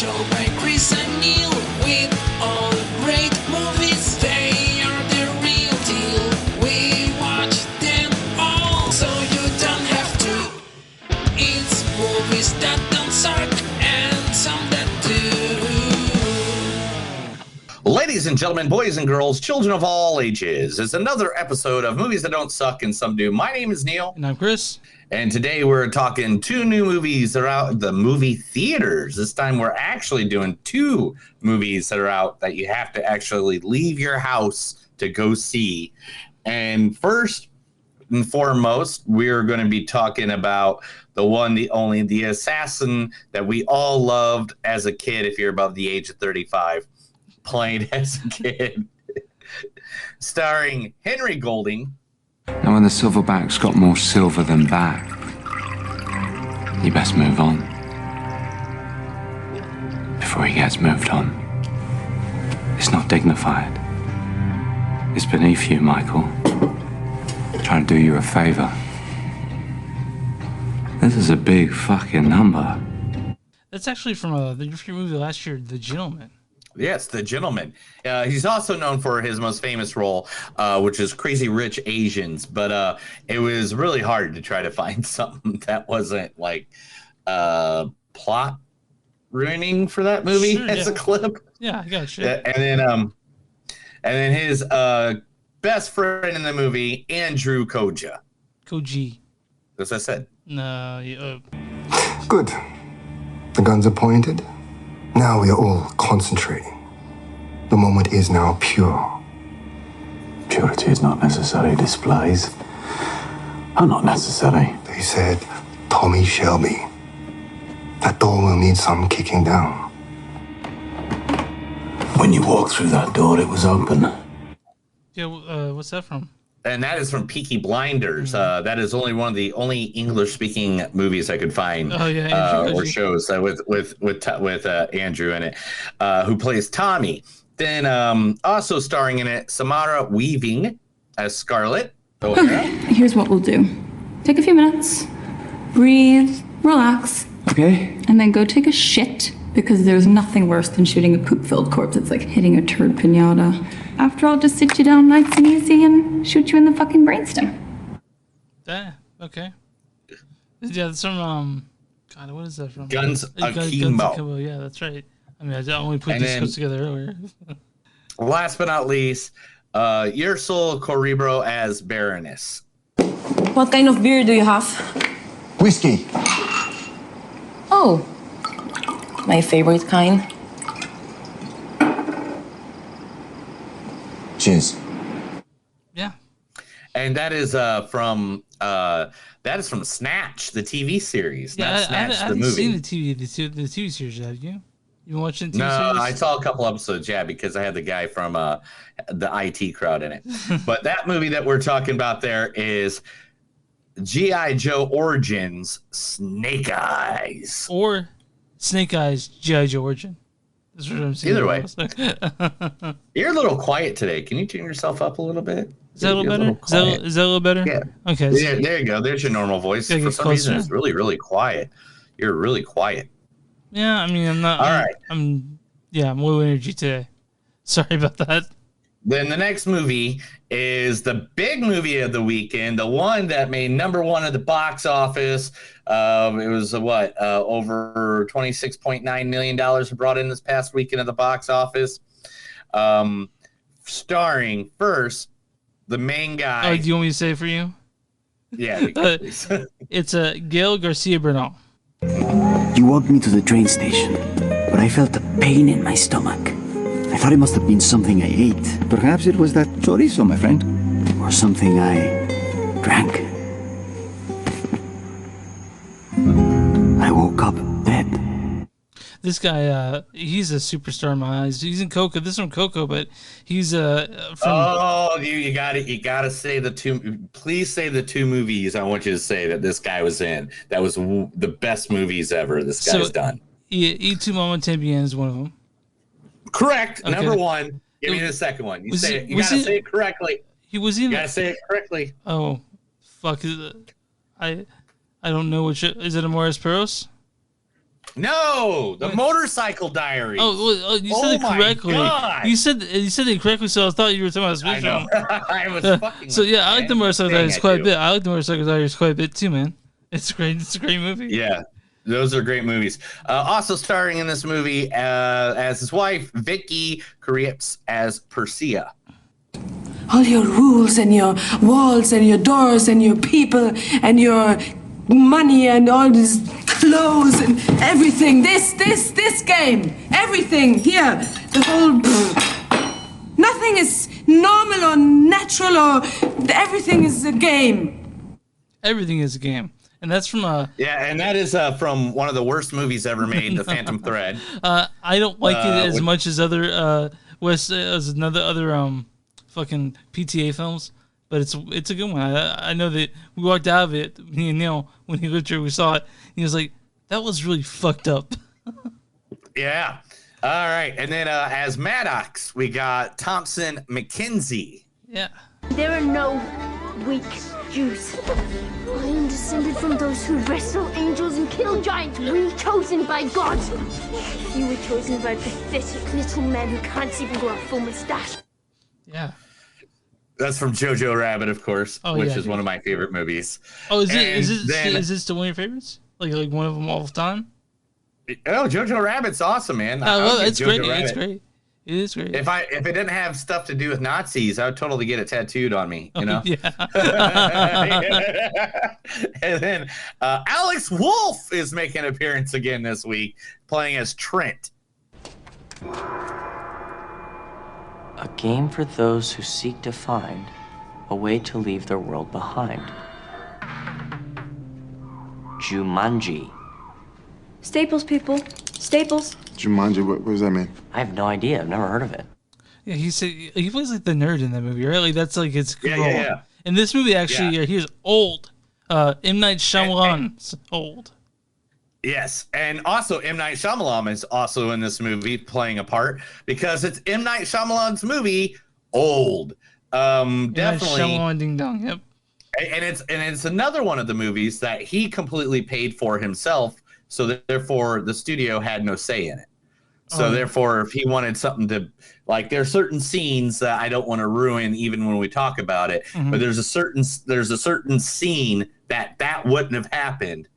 show by Chris and Neil with all great movies. They are the real deal. We watch them all, so you don't have to. It's movies that don't suck and some that do. Ladies and gentlemen, boys and girls, children of all ages, it's another episode of Movies That Don't Suck and Some Do. My name is Neil. And I'm Chris. And today we're talking two new movies that are out in the movie theaters. This time we're actually doing two movies that are out that you have to actually leave your house to go see. And first and foremost, we're going to be talking about the one, the only, the assassin that we all loved as a kid, if you're above the age of 35, playing as a kid, starring Henry Golding. Now when the silverback's got more silver than back, you best move on before he gets moved on. It's not dignified. It's beneath you, Michael. Trying to do you a favor. This is a big fucking number. That's actually from the movie last year, The Gentleman. Yes, The Gentleman. He's also known for his most famous role, which is Crazy Rich Asians. But it was really hard to try to find something that wasn't like plot ruining for that movie as a clip. Yeah, I got you. And then his best friend in the movie, Andrew Koji. Koji. As I said. No. Good. The guns are pointed. Now we are all concentrating. The moment is now pure. Purity is not necessary. Displays are not necessary. They said, Tommy Shelby. That door will need some kicking down. When you walked through that door, it was open. Yeah, what's that from? And that is from Peaky Blinders. That is only one of the only English-speaking movies I could find, or shows with Andrew in it, who plays Tommy. Then also starring in it, Samara Weaving as Scarlett. Okay, here's what we'll do. Take a few minutes, breathe, relax. Okay. And then go take a shit, because there's nothing worse than shooting a poop-filled corpse. It's like hitting a turd pinata. After I'll just sit you down nice and easy and shoot you in the fucking brainstem. Yeah, okay. Yeah, that's from, God, what is that from? Guns Akimbo. Akimbo. Yeah, that's right. I mean, I only put these clips together earlier. Last but not least, Ursula Corribro as Baroness. What kind of beer do you have? Whiskey. Oh, my favorite kind. Cheers. Yeah. And that is from Snatch, the TV series. Yeah, not Snatch, I the movie. haven't seen the TV series, have you? You been watching the TV series? No, I saw a couple episodes, because I had the guy from the IT crowd in it. But that movie that we're talking about there is G.I. Joe Origins Snake Eyes. Or Snake Eyes G.I. Joe Origin. That's what I'm saying. Either way. You're a little quiet today. Can you tune yourself up a little bit? Is that a little better? Is that a little better? Yeah. Okay. Yeah, there you go. There's your normal voice. For some reason, it's really, really quiet. You're really quiet. Yeah, I mean, I'm not. All right. I'm low energy today. Sorry about that. Then the next movie is the big movie of the weekend, the one that made #1 at the box office. It was over $26.9 million brought in this past weekend at the box office. Starring first the main guy. Oh, do you want me to say it for you? Yeah, please. It's Gail Garcia Bernal. You walked me to the train station, but I felt a pain in my stomach. I thought it must have been something I ate. Perhaps it was that chorizo, my friend. Or something I drank. I woke up dead. This guy, he's a superstar in my eyes. He's in Coco. This is from Coco, but he's from... Oh, you got it. You got to say the two. Please say the two movies I want you to say that this guy was in. That was the best movies ever this guy's done. Y Tu Mamá También is one of them. Correct. Okay. #1. Give me the second one. You gotta say it correctly. He was in. You gotta say it correctly. Oh, fuck! I don't know which. Is it Amores Perros? No, the Motorcycle Diaries. Oh, you said it correctly. God. You said it correctly, so I thought you were talking about this I know. I was fucking. So yeah, I like the Motorcycle Diaries quite a you. bit. I like the Motorcycle Diaries quite a bit too, man. It's great. It's a great movie. Yeah, those are great movies. Also starring in this movie as his wife, Vicky Krieps as Persea. All your rules and your walls and your doors and your people and your money and all these clothes and everything. This game. Everything here. The whole... Nothing is normal or natural or... Everything is a game. Everything is a game. And that's from Yeah, and that is from one of the worst movies ever made, The Phantom Thread. I don't like it as much as other fucking PTA films, but it's a good one. I know that we walked out of it, me and Neil, when he lived here, we saw it. And he was like, "That was really fucked up." Yeah. All right, and then as Maddox, we got Thompson McKenzie. Yeah. There are no weak Jews. I am descended from those who wrestle angels and kill giants. We chosen by God. You were chosen by pathetic little men who can't even grow a full mustache. Yeah. That's from Jojo Rabbit, of course, which is one of my favorite movies. Oh, is this still one of your favorites? Like one of them all the time? Oh, Jojo Rabbit's awesome, man. It's great. It's great. It is great. If it didn't have stuff to do with Nazis, I would totally get it tattooed on me. You know. Yeah. And then Alex Wolff is making an appearance again this week, playing as Trent. A game for those who seek to find a way to leave their world behind. Jumanji. Staples, people. Staples. Jumanji, what does that mean? I have no idea. I've never heard of it. Yeah, he plays like the nerd in that movie, right? Like that's like his role. Yeah. In this movie, actually, he's old. M. Night Shyamalan's old. Yes, and also M. Night Shyamalan is also in this movie playing a part because it's M. Night Shyamalan's movie, Old. Definitely. Shyamalan Ding Dong. Yep. And it's another one of the movies that he completely paid for himself, so that therefore the studio had no say in it. So therefore, if he wanted something to, like, there are certain scenes that I don't want to ruin even when we talk about it, but there's a certain scene that wouldn't have happened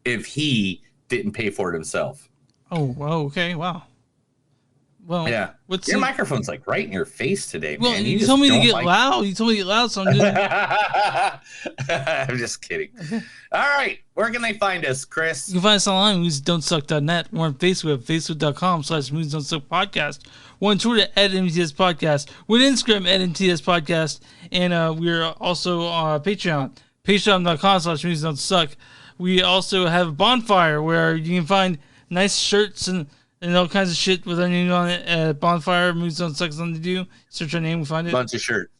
if he didn't pay for it himself. Oh, okay, wow. Well, yeah. Your microphone's like right in your face today, well, man. You told me to get loud. You told me to get loud, so I'm doing I'm just kidding. All right. Where can they find us, Chris? You can find us online at moviesdon'tsuck.net. We're on Facebook at facebook.com/moviesdon'tsuck podcast. We're on Twitter at MTS Podcast. We're on Instagram at MTS Podcast. And we're also on Patreon. Patreon.com/moviesdon'tsuck. We also have a bonfire where you can find nice shirts and all kinds of shit with our name on it at Bonfire. Movies Don't Suck, something to do. Search our name, we find it. Bunch of shirts.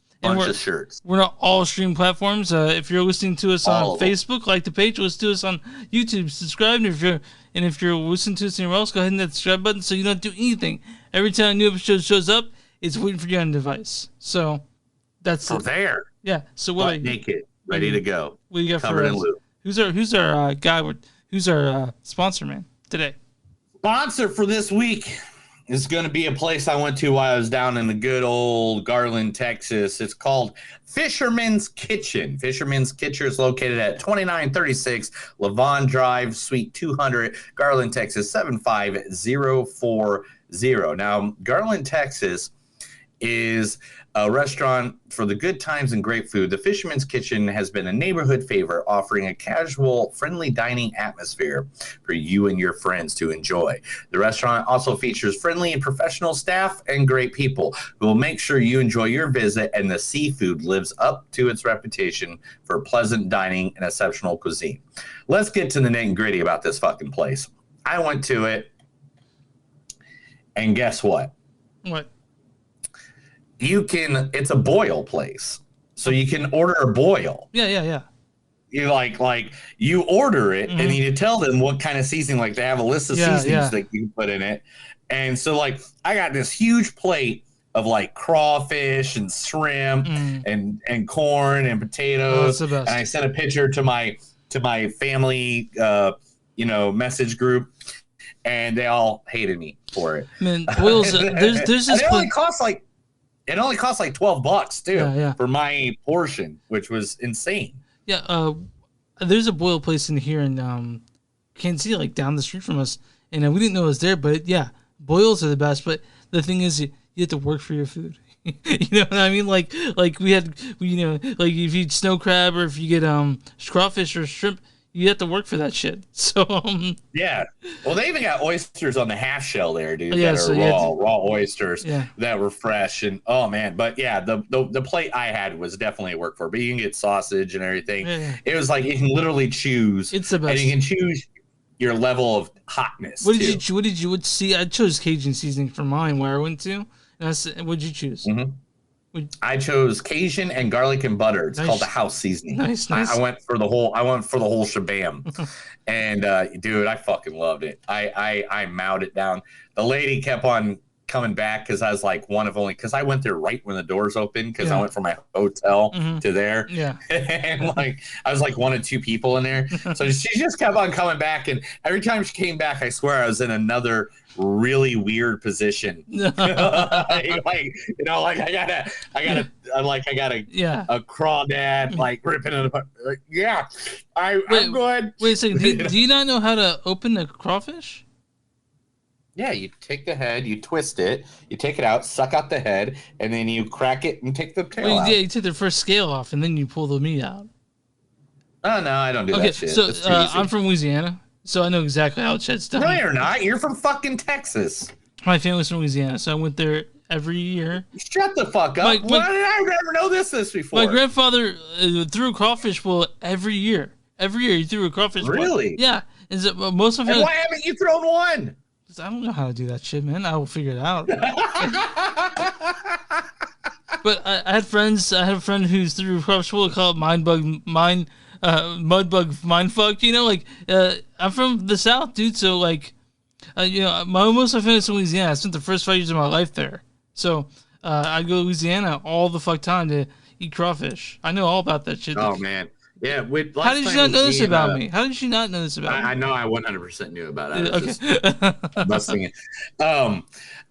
We're on all streaming platforms. If you're listening to us on Facebook, like the page. Listen to us on YouTube, subscribe. And if you're listening to us anywhere else, go ahead and hit the subscribe button so you don't do anything. Every time a new episode shows up, it's waiting for you on the device. So that's it. There. Yeah. So what? Naked, ready to go. What do you got covered for in us? loop. Who's our guy? Who's our sponsor, man, today? Sponsor for this week is going to be a place I went to while I was down in the good old Garland, Texas. It's called Fisherman's Kitchen. Fisherman's Kitchen is located at 2936 Levon Drive, Suite 200, Garland, Texas, 75040. Now, Garland, Texas is a restaurant for the good times and great food. The Fisherman's Kitchen has been a neighborhood favorite, offering a casual, friendly dining atmosphere for you and your friends to enjoy. The restaurant also features friendly and professional staff and great people who will make sure you enjoy your visit, and the seafood lives up to its reputation for pleasant dining and exceptional cuisine. Let's get to the nitty-gritty about this fucking place. I went to it, and guess what? What? It's a boil place, so you can order a boil. Yeah. You you order it, and you tell them what kind of seasoning. Like, they have a list of seasonings that you can put in it. And so, like, I got this huge plate of like crawfish and shrimp and corn and potatoes. Oh, and I sent a picture to my family message group, and they all hated me for it. Man, boils. There's this. And it only costs like $12 too for my portion, which was insane. Yeah, there's a boil place in here in Kansas City, like down the street from us, and we didn't know it was there. But yeah, boils are the best. But the thing is, you have to work for your food. You know what I mean? Like like if you eat snow crab or if you get crawfish or shrimp, you have to work for that shit. So yeah. Well, they even got oysters on the half shell there, dude. Yeah, that so are raw oysters Yeah. that were fresh, and oh man. But yeah, the plate I had was definitely a work for. But you can get sausage and everything. Yeah. It was like you can literally choose. It's the best. And you can choose your level of hotness. What did you see? I chose Cajun seasoning for mine where I went to. What did you choose? I chose Cajun and garlic and butter. It's called the house seasoning. Nice. I went for the whole shabam. And dude, I fucking loved it. I mowed it down. The lady kept on coming back because I was like because I went there right when the doors opened because I went from my hotel to there. Yeah. And like I was like one of two people in there. So she just kept on coming back, and every time she came back, I swear I was in another really weird position. like I got a crawdad like ripping it apart. Like, yeah, I'm good. Wait a second. Do you not know how to open a crawfish? Yeah, you take the head, you twist it, you take it out, suck out the head, and then you crack it and take the tail out. Yeah, you take the first scale off and then you pull the meat out. Oh no, I don't do that shit. So I'm from Louisiana, so I know exactly how shit's done. No, you're not. You're from fucking Texas. My family's from Louisiana, so I went there every year. Shut the fuck up. Why did I never know this before? My grandfather threw a crawfish bowl every year. Every year he threw a crawfish bowl. Really? Yeah. And so, most of and why haven't you thrown one? I don't know how to do that shit, man. I will figure it out. But I had friends. I had a friend who's through crawfish bowl called mudbug mindfuck. You know, like I'm from the South, dude. So like, most of my family's from Louisiana. I spent the first 5 years of my life there. So I go to Louisiana all the fuck time to eat crawfish. I know all about that shit. Oh man. Yeah, how did you not know this about me? How did you not know this about me? I know I 100% knew about it. I was Okay. just busting it.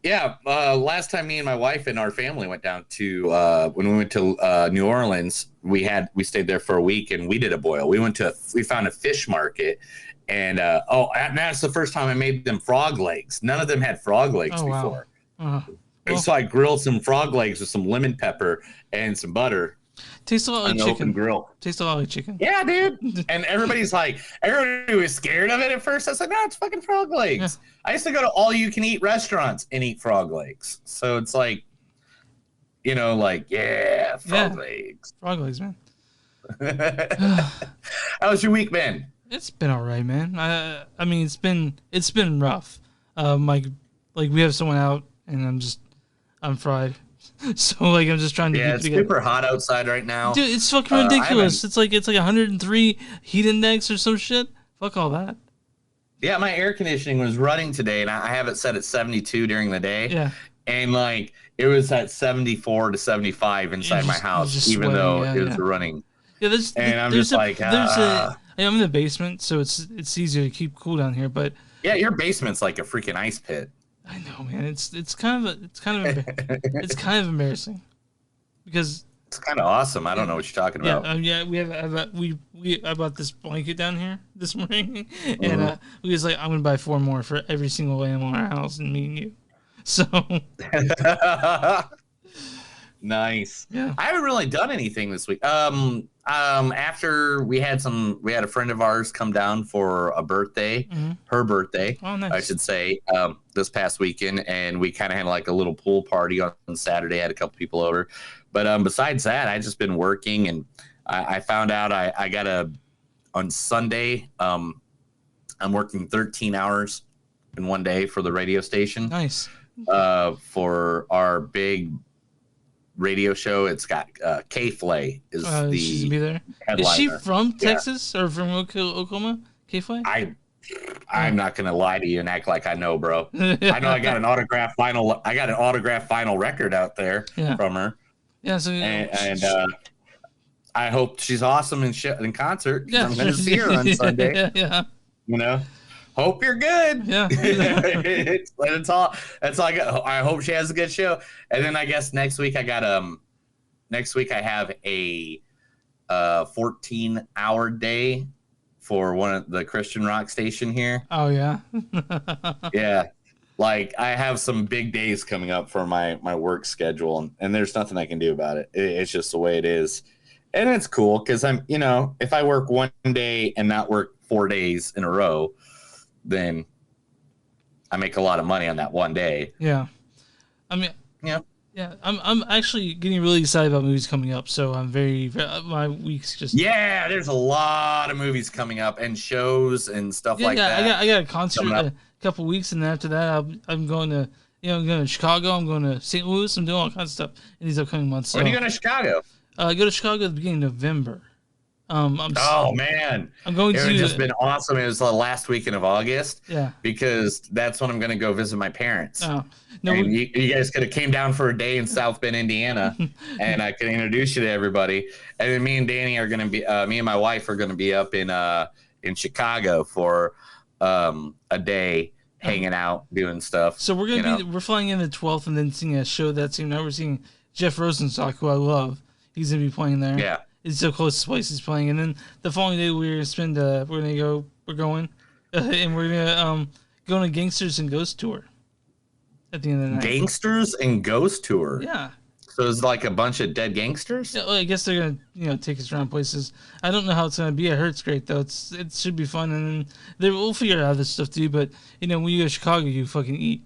Last time me and my wife and our family went down to when we went to New Orleans, we stayed there for a week and we did a boil. We found a fish market, and that's the first time I made them frog legs. None of them had frog legs before. Wow. So I grilled some frog legs with some lemon pepper and some butter. Tastes a lot like chicken. Grill. Tastes a lot like chicken. Yeah, dude. And everybody was scared of it at first. I was like, no, it's fucking frog legs. Yeah. I used to go to all-you-can-eat restaurants and eat frog legs. So it's like, frog legs. Frog legs, man. How was your week, man? It's been all right, man. I mean, it's been rough. We have someone out, and I'm fried. So like I'm just trying to it's super hot outside right now, dude. It's fucking ridiculous. It's like 103 heat index or some shit. Fuck all that. Yeah, my air conditioning was running today, and I have it set at 72 during the day. Yeah, and like it was at 74 to 75 inside my house, even though it was running. Yeah, I'm in the basement, so it's easier to keep cool down here. But yeah, your basement's like a freaking ice pit. I know, man. It's kind of embarrassing because it's kind of awesome. I don't know what you're talking about. I bought this blanket down here this morning, and we was like, I'm gonna buy 4 more for every single animal in our house, and me and you. So nice. Yeah, I haven't really done anything this week. After we had a friend of ours come down for a birthday, her birthday, nice. I should say, this past weekend, and we kind of had like a little pool party on Saturday. I had a couple people over, but besides that, I just been working, and I found out I got on Sunday. I'm working 13 hours in one day for the radio station. Nice. For our big radio show. It's got K-Flay is she's be there. headliner. Is she from Texas or from Oklahoma? K-Flay? I'm not gonna lie to you and act like I know, bro. I know I got an autographed vinyl record out there from her. Yeah, so and I hope she's awesome in concert. Yeah, I'm gonna see her on Sunday. Yeah. You know, hope you're good. Yeah. That's all I got. I hope she has a good show. And then I guess next week I have a 14-hour day for one of the Christian rock station here. Oh yeah. Yeah. Like I have some big days coming up for my work schedule, and there's nothing I can do about it. It's just the way it is. And it's cool because I'm, if I work one day and not work 4 days in a row, then I make a lot of money on that one day. Yeah. I mean, yeah. I'm actually getting really excited about movies coming up. So I'm my week's just. Yeah, there's a lot of movies coming up and shows and stuff like that. I got a concert a couple weeks, and then after that, I'm going to, I'm going to Chicago. I'm going to St. Louis. I'm doing all kinds of stuff in these upcoming months. So, when are you going to Chicago? I go to Chicago at the beginning of November. Man, I'm going it to. It's just been awesome. It was the last weekend of August. Yeah, because that's when I'm going to go visit my parents. Oh, no, and you guys could have came down for a day in South Bend, Indiana, and I could introduce you to everybody. And then me and Danny are going to be, me and my wife are going to be up in Chicago for a day, hanging out, doing stuff. So we're we're flying in the 12th, and then seeing a show that same night. We're seeing Jeff Rosenstock, who I love. He's gonna be playing there. Yeah, it's the closest place he's playing. And then the following day we're going, and we're gonna go on a Gangsters and Ghosts tour. At the end of the night. Gangsters and Ghosts tour. Yeah. So it's like a bunch of dead gangsters. Yeah, well, I guess they're gonna take us around places. I don't know how it's gonna be. I heard it's great though. It should be fun, and then we'll figure out this stuff too. But when you go to Chicago, you fucking eat.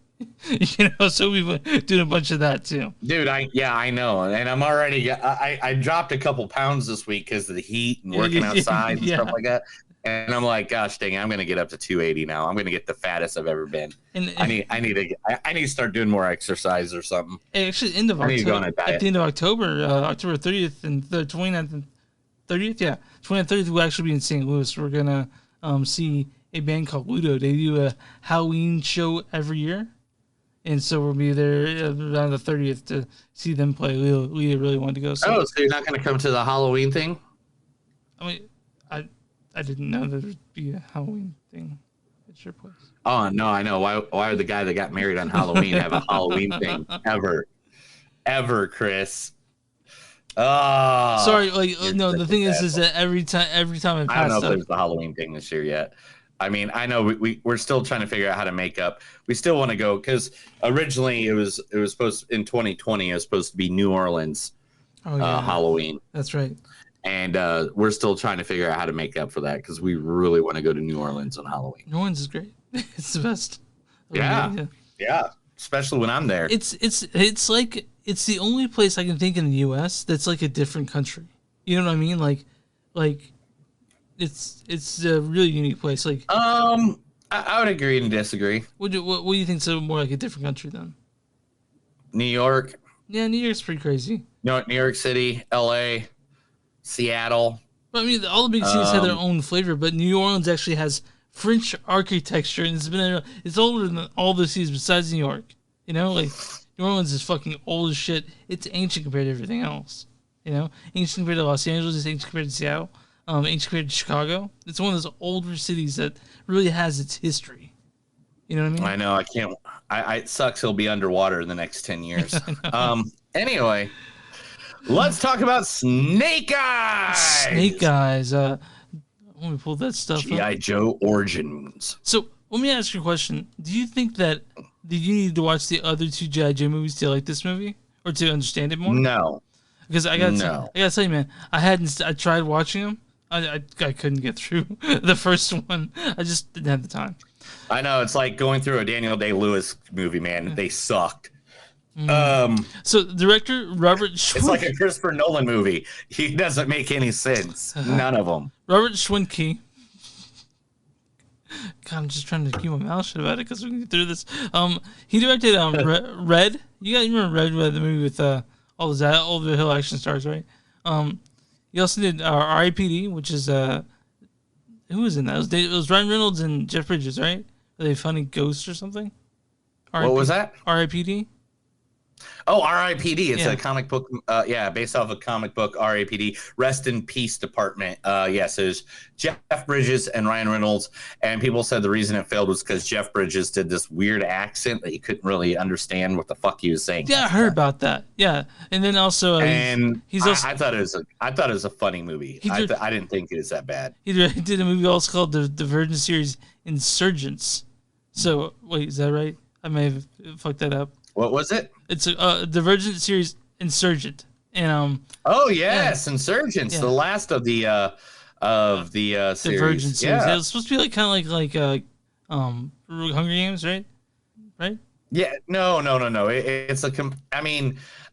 So we've been doing a bunch of that too. Dude, I know, and I'm already. I dropped a couple pounds this week because of the heat and working outside and stuff like that. And I'm like, gosh dang it, I'm gonna get up to 280 now. I'm gonna get the fattest I've ever been. And I need to start doing more exercise or something. Actually, at the end of October, October 30th and the 29th and 30th, 29th and 30th, we'll actually be in St. Louis. We're gonna see a band called Ludo. They do a Halloween show every year. And so we'll be there around the 30th to see them play. Leah really wanted to go. So you're not going to come to the Halloween thing? I mean, I didn't know there would be a Halloween thing at your place. Oh, no, I know. Why would the guy that got married on Halloween have a Halloween thing? Ever, Chris. Oh. Sorry, no, the thing is that every time I pass I don't know if there's the Halloween thing this year yet. I mean, I know we're still trying to figure out how to make up. We still want to go because originally it was supposed in 2020 it was supposed to be New Orleans Halloween. That's right. And we're still trying to figure out how to make up for that because we really want to go to New Orleans on Halloween. New Orleans is great. It's the best. Yeah. Especially when I'm there. It's like it's the only place I can think in the U.S. that's like a different country. You know what I mean? Like. It's a really unique place. Like, I would agree and disagree. What do you think is more like a different country then? New York. Yeah, New York's pretty crazy. New York City, L.A., Seattle. But, I mean, all the big cities have their own flavor, but New Orleans actually has French architecture, and it's older than all the cities besides New York. Like New Orleans is fucking old as shit. It's ancient compared to everything else. Ancient compared to Los Angeles, it's ancient compared to Seattle. Ancient compared to Chicago. It's one of those older cities that really has its history. You know what I mean? I know. I can't. It sucks. He'll be underwater in the next 10 years. Anyway, let's talk about Snake Eyes. Snake Eyes. Let me pull that stuff up. G.I. Joe Origins. So let me ask you a question. Do you think that you need to watch the other two G.I. Joe movies to like this movie or to understand it more? No. Because I gotta tell you, man, I tried watching them. I couldn't get through the first one. I just didn't have the time. I know. It's like going through a Daniel Day-Lewis movie, man. They sucked. So director Robert Schwentke. It's like a Christopher Nolan movie. He doesn't make any sense. None of them. Robert Schwentke. God, I'm just trying to keep my mouth shut about it because we can get through this. He directed Red. You guys remember Red, the movie with all the Hill action stars, right? He also did R.I.P.D., which is who was in that? It was Ryan Reynolds and Jeff Bridges, right? Are they funny ghosts or something? What was that? R.I.P.D. Oh, R.I.P.D. It's Yeah. a comic book. Based off a comic book. R.I.P.D. Rest in Peace Department. So there's Jeff Bridges and Ryan Reynolds, and people said the reason it failed was because Jeff Bridges did this weird accent that you couldn't really understand what the fuck he was saying. Yeah, I heard about that. Yeah, and then also, he's also. I thought it was a funny movie. I didn't think it was that bad. He did a movie also called the Virgin series Insurgents. So wait, is that right? I may have fucked that up. What was it? It's the Divergent series Insurgent, and Oh yes, Insurgents, the last of the series. Divergent series. Yeah. It was supposed to be like kind of like Hunger Games, right? Right? Yeah, no. It's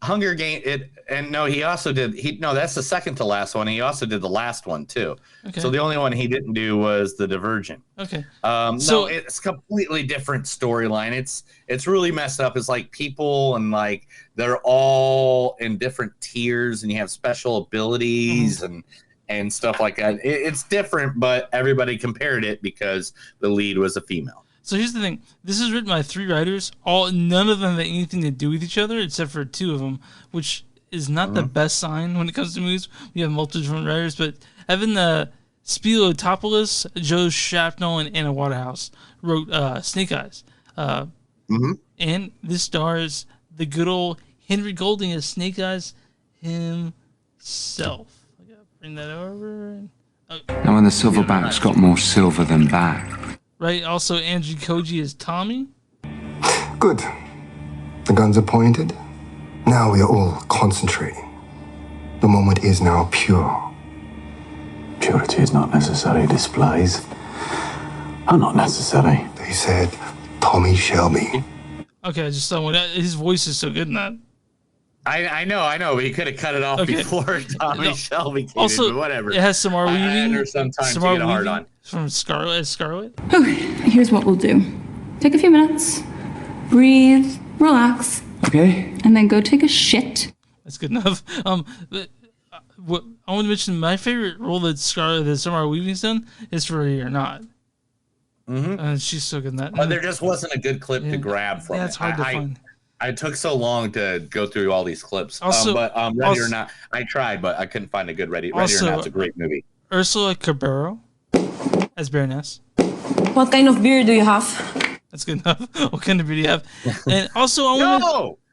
Hunger Game. He also did. That's the second to last one. He also did the last one too. Okay. So the only one he didn't do was the Divergent. Okay. So it's completely different storyline. It's really messed up. It's like people and like they're all in different tiers, and you have special abilities and stuff like that. It's different, but everybody compared it because the lead was a female. So here's the thing. This is written by 3 writers. None of them have anything to do with each other except for 2 of them, which is not the best sign when it comes to movies. We have multiple different writers, but Evan Spilotopoulos, Joe Schaffnell, and Anna Waterhouse wrote Snake Eyes. And this stars the good old Henry Golding as Snake Eyes himself. I gotta bring that over. Now when the silverback's got more silver than back. Right, also Andrew Koji is Tommy. Good. The guns are pointed. Now we are all concentrating. The moment is now pure. Purity is not necessary. Displays are not necessary. They said Tommy Shelby. Okay, I just saw one. His voice is so good in that. I know, but he could have cut it off before Tommy Shelby came in, but whatever. It has Samara Weaving. Or sometimes you get a hard on. From Scarlet. Okay, here's what we'll do. Take a few minutes, breathe, relax. Okay. And then go take a shit. That's good enough. What I want to mention, my favorite role that Samara Weaving's done is for Ready or Not. And she's so good in that. But there just wasn't a good clip to grab from it. It's hard to find. It took so long to go through all these clips. Also, Ready or Not, I tried, but I couldn't find a good Ready or Not. It's a great movie. Ursula Cabero as Baroness. What kind of beer do you have? That's good enough. What kind of beer do you have? And also,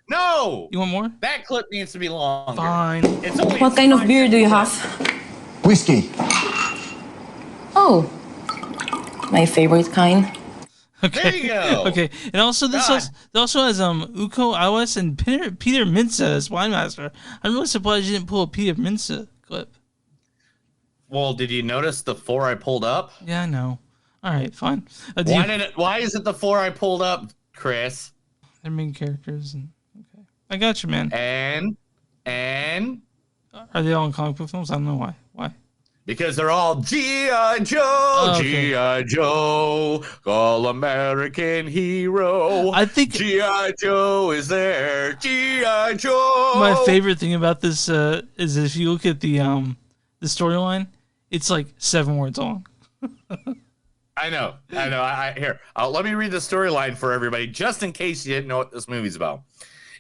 No! You want more? That clip needs to be longer. Fine. It's only What kind of beer do you have? Whiskey. Oh, my favorite kind. Okay. There you go. Okay, and also this also has Uko Iwais and Peter Mintza as Winemaster. I'm really surprised you didn't pull a Peter Mintza clip. Well, did you notice the 4 I pulled up? Yeah, I know. All right, fine. Why is it the 4 I pulled up, Chris? They're main characters. Okay, I got you, man. And are they all in comic book films? I don't know why. Why? Because they're all G.I. Joe, G.I. Joe, all-American hero. I think G.I. Joe is there, G.I. Joe. My favorite thing about this is if you look at the storyline, it's like 7 words long. I know. Here, let me read the storyline for everybody, just in case you didn't know what this movie's about.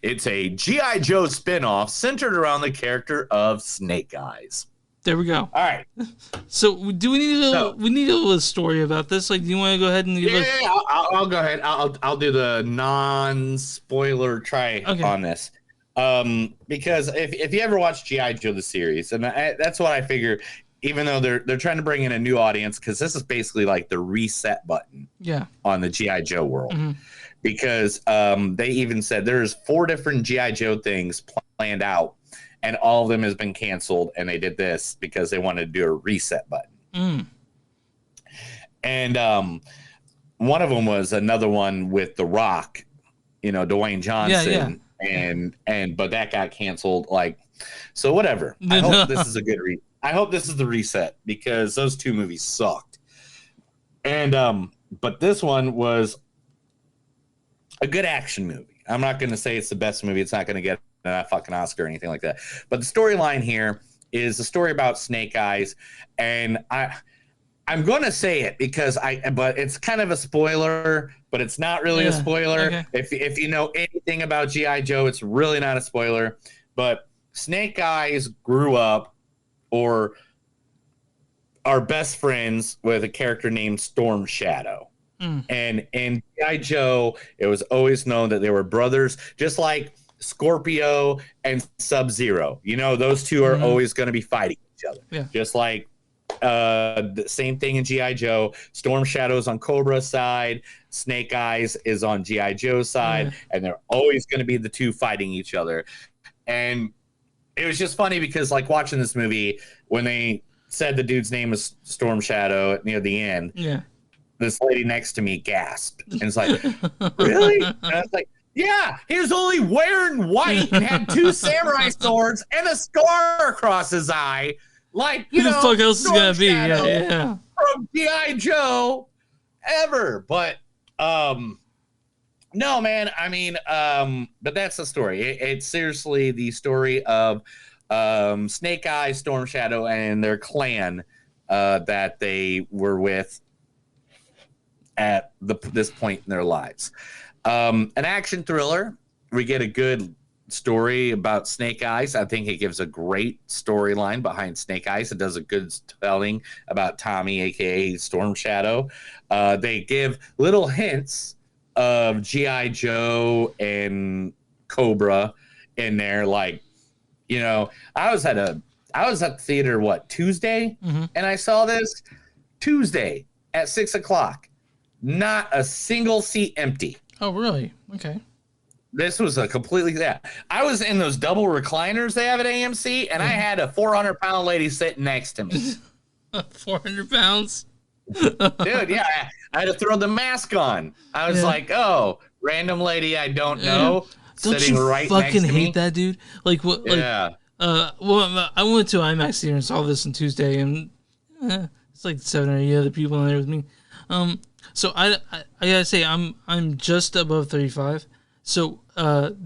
It's a G.I. Joe spinoff centered around the character of Snake Eyes. There we go. All right. So do we need a little story about this? Like, do you want to go ahead and give I'll go ahead. I'll do the non-spoiler try on this. Because if you ever watch G.I. Joe the series, and that's what I figure. Even though they're trying to bring in a new audience, because this is basically like the reset button. On the G.I. Joe world. Because they even said there's 4 different G.I. Joe things planned out. And all of them has been canceled, and they did this because they wanted to do a reset button. And one of them was another one with The Rock, Dwayne Johnson, but that got canceled. So whatever. I hope this is a good I hope this is the reset because those 2 movies sucked. And but this one was a good action movie. I'm not going to say it's the best movie. It's not going to get a fucking Oscar or anything like that. But the storyline here is a story about Snake Eyes, and I'm going to say it because but it's kind of a spoiler, but it's not really a spoiler. Okay. If you know anything about G.I. Joe, it's really not a spoiler. But Snake Eyes grew up or are best friends with a character named Storm Shadow. And in G.I. Joe, it was always known that they were brothers, just like Scorpio and Sub-Zero. You know, those two are always going to be fighting each other. Yeah. Just like the same thing in G.I. Joe. Storm Shadow's on Cobra's side, Snake Eyes is on G.I. Joe's side, and they're always going to be the two fighting each other. And it was just funny because, like, watching this movie, when they said the dude's name was Storm Shadow near the end, this lady next to me gasped. And it's like, really? And I was like, yeah, he was only wearing white and had two samurai swords and a scar across his eye. Like, you know, who the fuck else is Storm gonna be? Shadow Yeah. from G.I. Joe ever. But no, man, I mean, but that's the story. It's seriously the story of Snake Eyes, Storm Shadow, and their clan that they were with at this point in their lives. An action thriller. We get a good story about Snake Eyes. I think it gives a great storyline behind Snake Eyes. It does a good telling about Tommy, aka Storm Shadow. They give little hints of G.I. Joe and Cobra in there. Like, you know, I was at the theater Tuesday, and I saw this Tuesday at 6:00. Not a single seat empty. Oh, really? Okay. This was a completely I was in those double recliners they have at AMC, and I had a 400-pound lady sitting next to me. 400 pounds? Dude, yeah. I had to throw the mask on. I was like, oh, random lady I don't know Don't sitting you right next fucking to me. hate that, dude? Like, what? Yeah. Well, I went to IMAX theater and saw this on Tuesday, and it's like 7 or 8 other people in there with me. So I gotta say I'm just above 35. So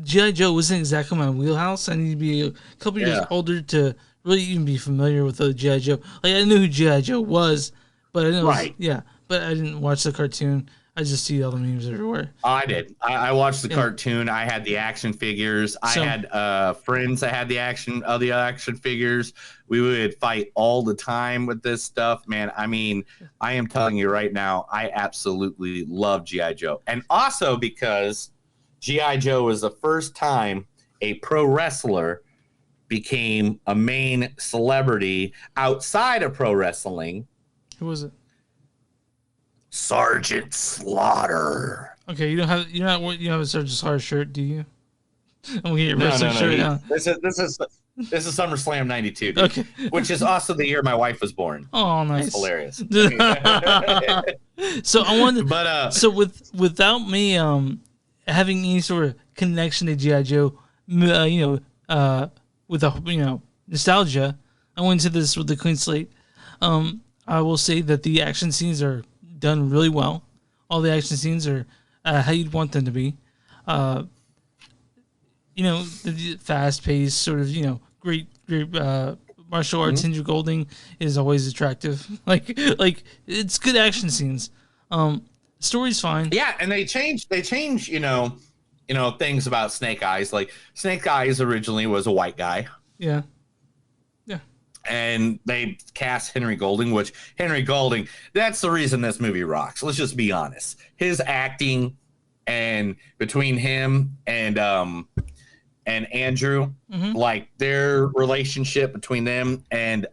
G.I. Joe wasn't exactly my wheelhouse. I need to be a couple years older to really even be familiar with the G.I. Joe. Like, I knew who G.I. Joe was, but I didn't but I didn't watch the cartoon. I just see all the memes everywhere. I did. I watched the cartoon. I had the action figures. I had friends that had the action figures. We would fight all the time with this stuff, man. I mean, I am telling you right now, I absolutely love G.I. Joe. And also because G.I. Joe was the first time a pro wrestler became a main celebrity outside of pro wrestling. Who was it? Sergeant Slaughter. Okay, you don't have a Sergeant Slaughter shirt, do you? I'm gonna get your wrestling shirt now. This is SummerSlam '92, dude, okay. Which is also the year my wife was born. Oh, nice. That's hilarious. So I wanted, so without me having any sort of connection to G.I. Joe, with nostalgia, I went into this with a clean slate. I will say that the action scenes are done really well. All the action scenes are how you'd want them to be. The fast-paced sort of, great martial arts. Andrew Golding is always attractive. Like it's good action scenes. Story's fine. Yeah, and they change, things about Snake Eyes. Like, Snake Eyes originally was a white guy. Yeah. And they cast Henry Golding, which that's the reason this movie rocks. Let's just be honest. His acting, and between him and Andrew, like their relationship between them, and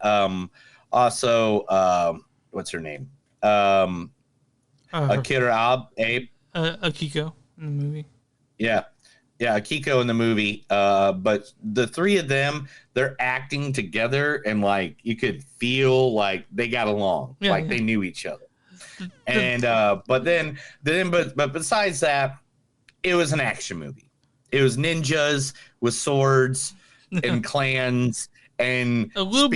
also what's her name? Akira Abe. Akiko in the movie. Yeah, Akiko in the movie. But the three of them, they're acting together, and like you could feel like they got along, they knew each other. And but besides that, it was an action movie. It was ninjas with swords and clans and a little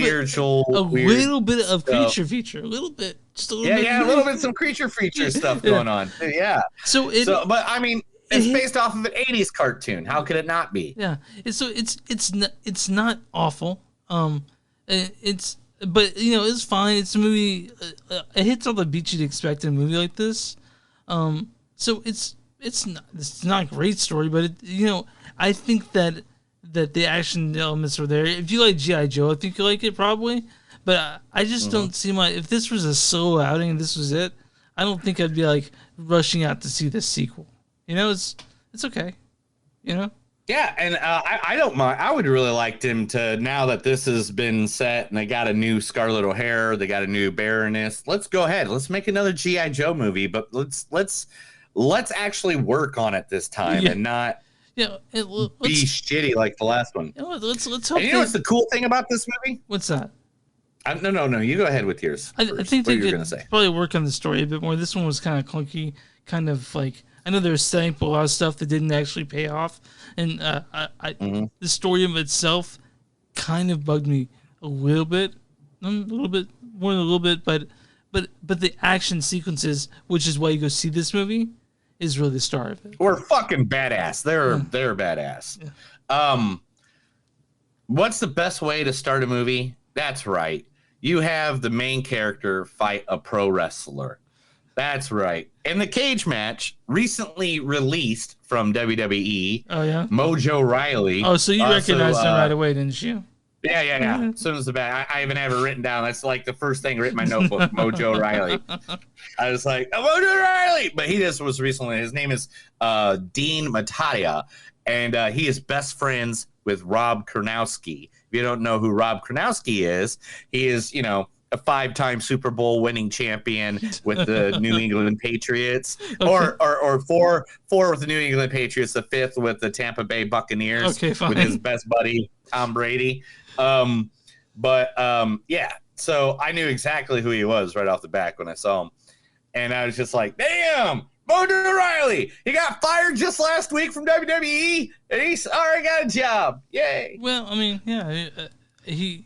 bit of creature feature, a little bit, just a little bit. Yeah, a little bit some creature feature stuff going on. Yeah. But I mean, it's based off of an '80s cartoon. How could it not be? Yeah. It's not awful. It's but it's fine. It's a movie. It hits all the beats you'd expect in a movie like this. So it's not a great story, but I think that the action elements are there. If you like G.I. Joe, I think you like it probably. But I just don't see if this was a solo outing and this was it, I don't think I'd be like rushing out to see the sequel. It's okay. Yeah, and I don't mind. I would really like them to, now that this has been set and they got a new Scarlett O'Hara, they got a new Baroness. Let's go ahead. Let's make another G.I. Joe movie, but let's actually work on it this time and not be shitty like the last one. Let's hope. And what's the cool thing about this movie? What's that? No. You go ahead with yours. I think what they could probably work on the story a bit more. This one was kind of clunky, kind of like, I know they were setting up a lot of stuff that didn't actually pay off, and the story of itself kind of bugged me a little bit, more than a little bit, but the action sequences, which is why you go see this movie, is really the star of it. We're fucking badass. They're badass. Yeah. What's the best way to start a movie? That's right. You have the main character fight a pro wrestler. That's right. And the cage match recently released from WWE. Oh, yeah? Mojo Riley. Oh, so you recognized him right away, didn't you? Yeah. As soon as I even have it written down. That's like the first thing written in my notebook, Mojo Riley. I was like, Mojo Riley! But he just was recently, his name is Dean Mataia, and he is best friends with Rob Kronowski. If you don't know who Rob Kronowski is, he is, a 5-time Super Bowl winning champion with the New England Patriots, or 4 with the New England Patriots, the 5th with the Tampa Bay Buccaneers, with his best buddy Tom Brady. Yeah, so I knew exactly who he was right off the back when I saw him, and I was just like, damn, Mojo Riley, he got fired just last week from WWE, and he's already got a job. Yay! Well, I mean, yeah, he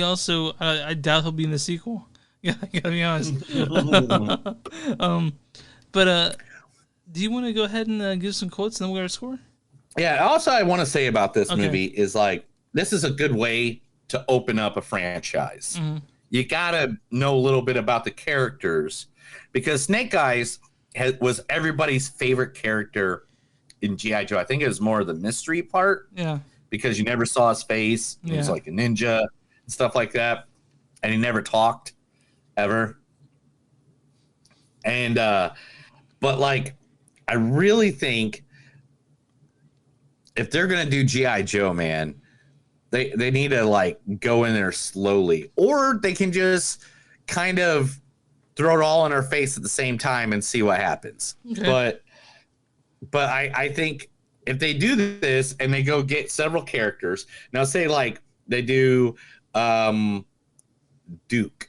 also, I doubt he'll be in the sequel. Yeah, I gotta be honest. But do you want to go ahead and give some quotes and then we're gonna score? Yeah. Also, I want to say about this movie is like, this is a good way to open up a franchise. Mm-hmm. You gotta know a little bit about the characters, because Snake Eyes was everybody's favorite character in G.I. Joe. I think it was more of the mystery part. Yeah. Because you never saw his face. He was like a ninja and stuff like that. And he never talked ever. And, but like, I really think if they're going to do G.I. Joe, man, they need to like go in there slowly, or they can just kind of throw it all in our face at the same time and see what happens. Okay. But I think if they do this and they go get several characters, now say like they do Duke,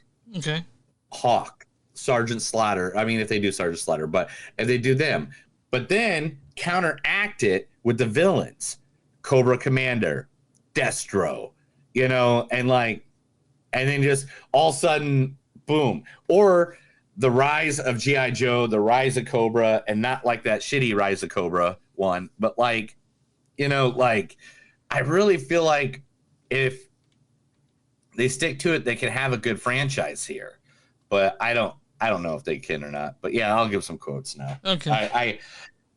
Hawk, Sergeant Slaughter. I mean, if they do Sergeant Slaughter, but if they do them, but then counteract it with the villains, Cobra Commander, Destro, and then just all of a sudden, boom. Or the rise of G.I. Joe, the rise of Cobra, and not like that shitty rise of Cobra one, but like, I really feel like if they stick to it, they can have a good franchise here. But I don't know if they can or not. But yeah, I'll give some quotes now. Okay.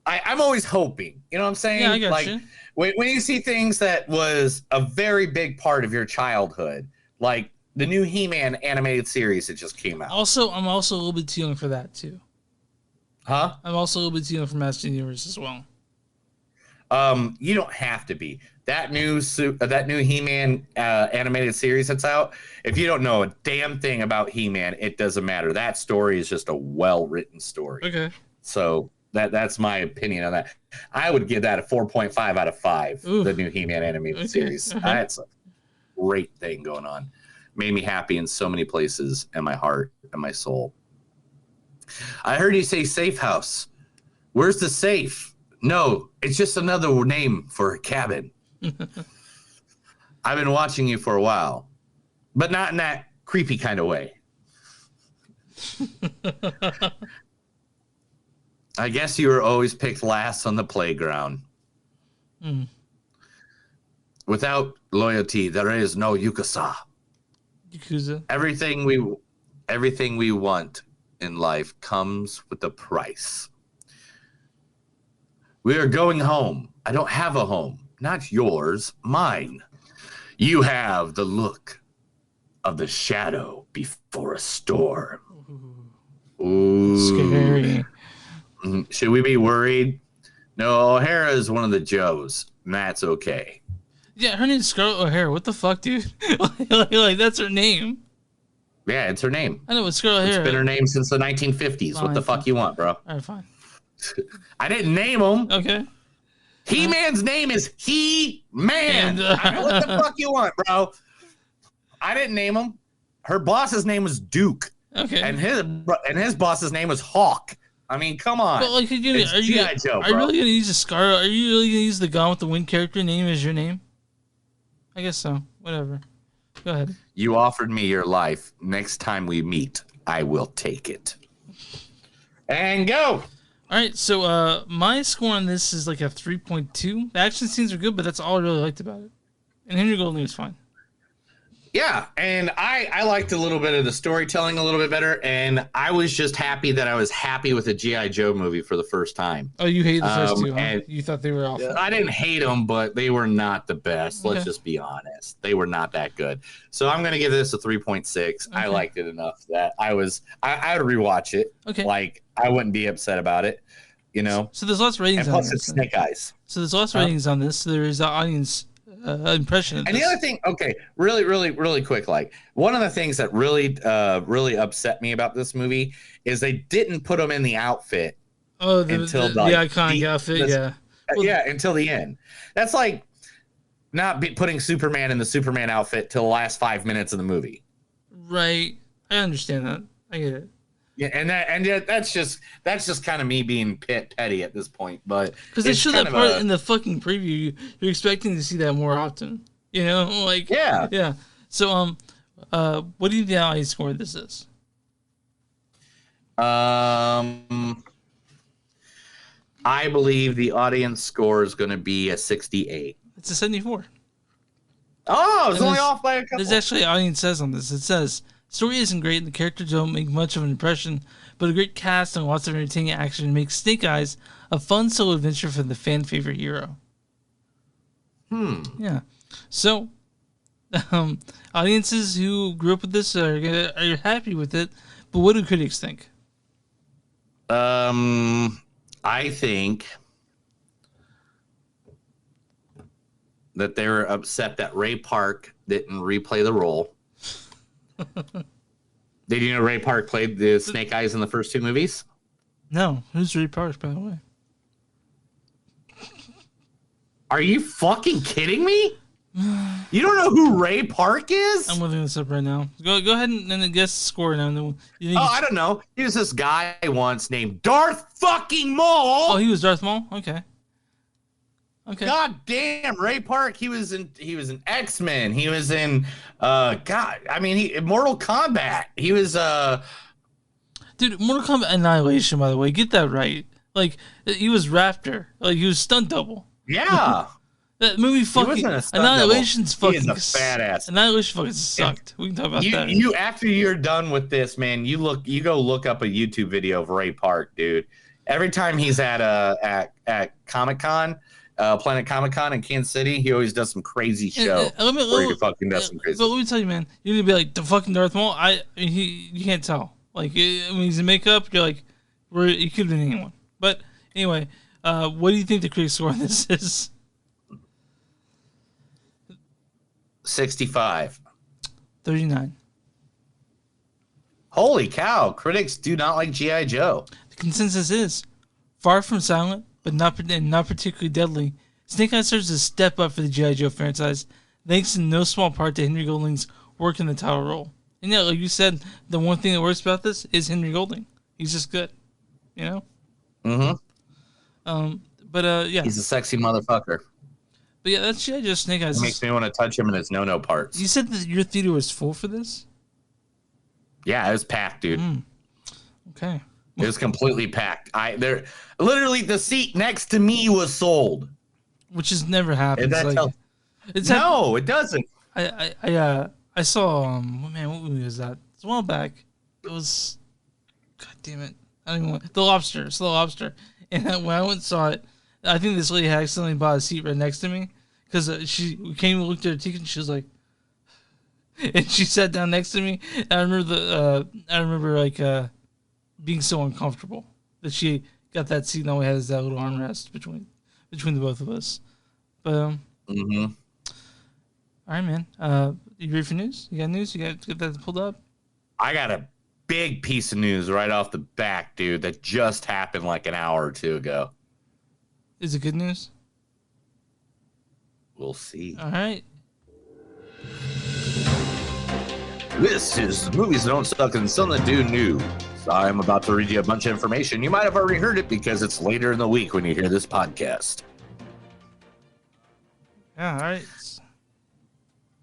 I'm always hoping. You know what I'm saying? Yeah, I got you. When you see things that was a very big part of your childhood, like the new He-Man animated series that just came out. Also, I'm also a little bit too young for that too. Huh? I'm also a little bit too young for Master Universe as well. You don't have to be. That new He-Man animated series that's out, if you don't know a damn thing about He-Man, it doesn't matter. That story is just a well-written story. Okay. So that's my opinion on that. I would give that a 4.5 out of 5, the new He-Man animated series. That's a great thing going on. Made me happy in so many places in my heart and my soul. I heard you say safe house. Where's the safe? No, it's just another name for a cabin. I've been watching you for a while, but not in that creepy kind of way. I guess you were always picked last on the playground. Without loyalty, there is no Yukasa. Yakuza. Everything we want in life comes with a price. We are going home. I don't have a home. Not yours, mine. You have the look of the shadow before a storm. Ooh. Scary. Should we be worried? No, O'Hara is one of the Joes, and that's okay. Yeah, her name's Scarlett O'Hara. What the fuck, dude? like, that's her name. Yeah, it's her name. I know, it's Scarlett O'Hara. It's been her name since the 1950s. Fine, what the fuck you want, bro? All right, fine. I didn't name him. Okay. He-Man's name is He-Man. I mean, what the fuck you want, bro? I didn't name him. Her boss's name was Duke. Okay. And his boss's name was Hawk. I mean, come on. But like, are you really gonna use a Scar? Are you really gonna use the Gone with the Wind character name as your name? I guess so. Whatever. Go ahead. You offered me your life. Next time we meet, I will take it. And go. All right, so my score on this is like a 3.2. The action scenes are good, but that's all I really liked about it. And Henry Golding was fine. Yeah, and I liked a little bit of the storytelling a little bit better, and I was just happy that I was happy with a G.I. Joe movie for the first time. Oh, you hated the first two, huh? And you thought they were awful. I didn't hate them, but they were not the best. Okay. Let's just be honest. They were not that good. So I'm going to give this a 3.6. I liked it enough that I would rewatch it. Okay. Like, I wouldn't be upset about it, you know? So there's lots of ratings and on plus this. it's Snake Eyes. So there's lots of ratings on this. So there is an audience impression of and this. the other thing, okay, really quick, like one of the things that really upset me about this movie is they didn't put him in the outfit until the iconic outfit, yeah. Well, until the end. That's like not putting Superman in the Superman outfit till the last 5 minutes of the movie. Right. I understand that. I get it. Yeah, that's just kind of me being petty at this point, but because they showed that part in the fucking preview, you're expecting to see that more often, you know? Like, yeah. So, what do you think the audience score this is? I believe the audience score is going to be a 68. It's a 74. Oh, it's only off by a couple. There's actually an audience says on this. It says, story isn't great and the characters don't make much of an impression, but a great cast and lots of entertaining action makes Snake Eyes a fun solo adventure for the fan favorite hero. Yeah. So, audiences who grew up with this are happy with it, but what do critics think? I think that they were upset that Ray Park didn't replay the role. Did you know Ray Park played the Snake Eyes in the first two movies? No. Who's Ray Park, by the way? Are you fucking kidding me? You don't know who Ray Park is? I'm looking this up right now. Go ahead and guess the score now. I don't know. He was this guy once named Darth fucking Maul. Oh, he was Darth Maul? Okay. God damn, Ray Park. He was in X-Men. He was in Mortal Kombat. He was dude, Mortal Kombat Annihilation, by the way. Get that right. Like, he was Raptor. Like, he was stunt double. Yeah. That movie fucking Annihilation's double. fucking. He is a badass. Annihilation fucking sucked. We can talk about that. You after you're done with this, man, you go look up a YouTube video of Ray Park, dude. Every time he's at Comic-Con, Planet Comic-Con in Kansas City, he always does some crazy show where he fucking does some crazy. But let me tell you, man, you're gonna be like the fucking Darth Maul. You can't tell. Like, when he's in makeup, you're like, he could have been anyone. But anyway, what do you think the critic score on this is? 65. 39. Holy cow! Critics do not like G.I. Joe. The consensus is far from silent, but not particularly deadly. Snake Eyes serves as a step up for the G.I. Joe franchise, thanks in no small part to Henry Golding's work in the title role. And yeah, like you said, the one thing that works about this is Henry Golding. He's just good, you know. Yeah, he's a sexy motherfucker. But yeah, that's G.I. Joe Snake Eyes. It makes me want to touch him in his no parts. You said that your theater was full for this? Yeah, it was packed, dude. Okay. It was completely packed. Literally the seat next to me was sold. Which has never happened. No, it doesn't. I I saw man, what movie was that? It's a while back. It was, God damn it, I don't even want The Lobster. It's The Lobster. And when I went and saw it, I think this lady had accidentally bought a seat right next to me because she came and looked at her ticket and she was like, and she sat down next to me. And I remember being so uncomfortable that she got that seat and all we had is that little armrest between the both of us. But all right, man. You ready for news? You got news? You got that pulled up? I got a big piece of news right off the back, dude, that just happened like an hour or two ago. Is it good news? We'll see. All right. This is the Movies That Don't Suck and Some That Do News. I'm about to read you a bunch of information. You might have already heard it because it's later in the week when you hear this podcast. Yeah, all right.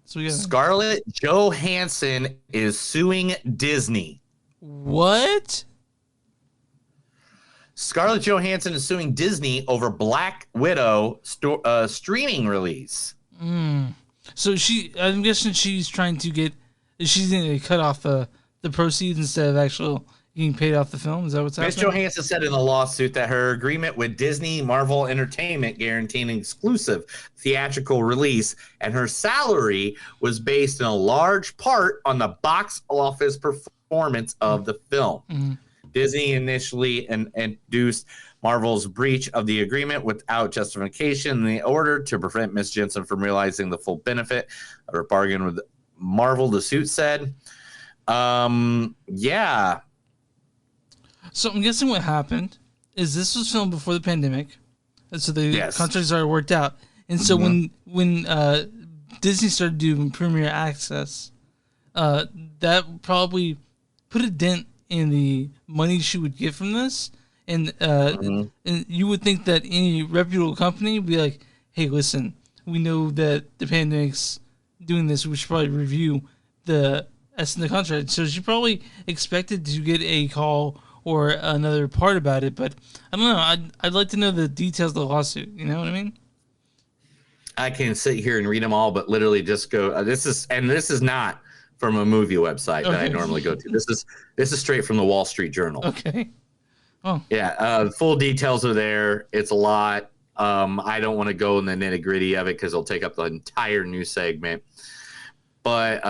So we got Scarlett Johansson is suing Disney. What? Scarlett Johansson is suing Disney over Black Widow streaming release. So I'm guessing she's trying to she's going to cut off the proceeds instead of actually getting paid off the film. Is that what's happening? Ms. Johansson said in the lawsuit that her agreement with Disney Marvel Entertainment guaranteed an exclusive theatrical release, and her salary was based in a large part on the box office performance of the film. Disney initially induced Marvel's breach of the agreement without justification in the order to prevent Ms. Jensen from realizing the full benefit of her bargain with Marvel, the suit said. Yeah. So I'm guessing what happened is this was filmed before the pandemic, and so the contracts already worked out. And so when Disney started doing Premier Access, that probably put a dent in the money she would get from this. And you would think that any reputable company would be like, hey, listen, we know that the pandemic's doing this. We should probably review the contract. So she probably expected to get a call or another part about it. But I don't know. I'd like to know the details of the lawsuit. You know what I mean? I can sit here and read them all, but literally just go. This is not from a movie website that I normally go to. This is straight from the Wall Street Journal. Okay. Oh. Yeah. Full details are there. It's a lot. I don't want to go in the nitty gritty of it because it'll take up the entire news segment. But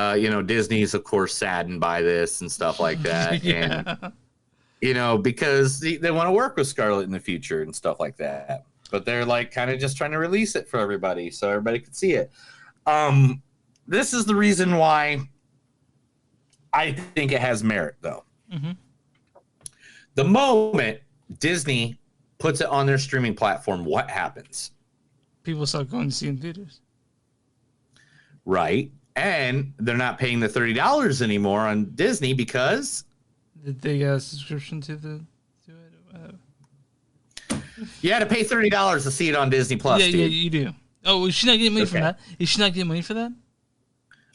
Disney's of course saddened by this and stuff like that, and because they want to work with Scarlett in the future and stuff like that. But they're like kind of just trying to release it for everybody so everybody can see it. This is the reason why I think it has merit, though. The moment Disney puts it on their streaming platform, what happens? People start going to see in theaters. Right. And they're not paying the $30 anymore on Disney because they got a subscription to it. You had to pay $30 to see it on Disney Plus. Yeah, you do. Oh, is she not getting money from that? Is she not getting money for that?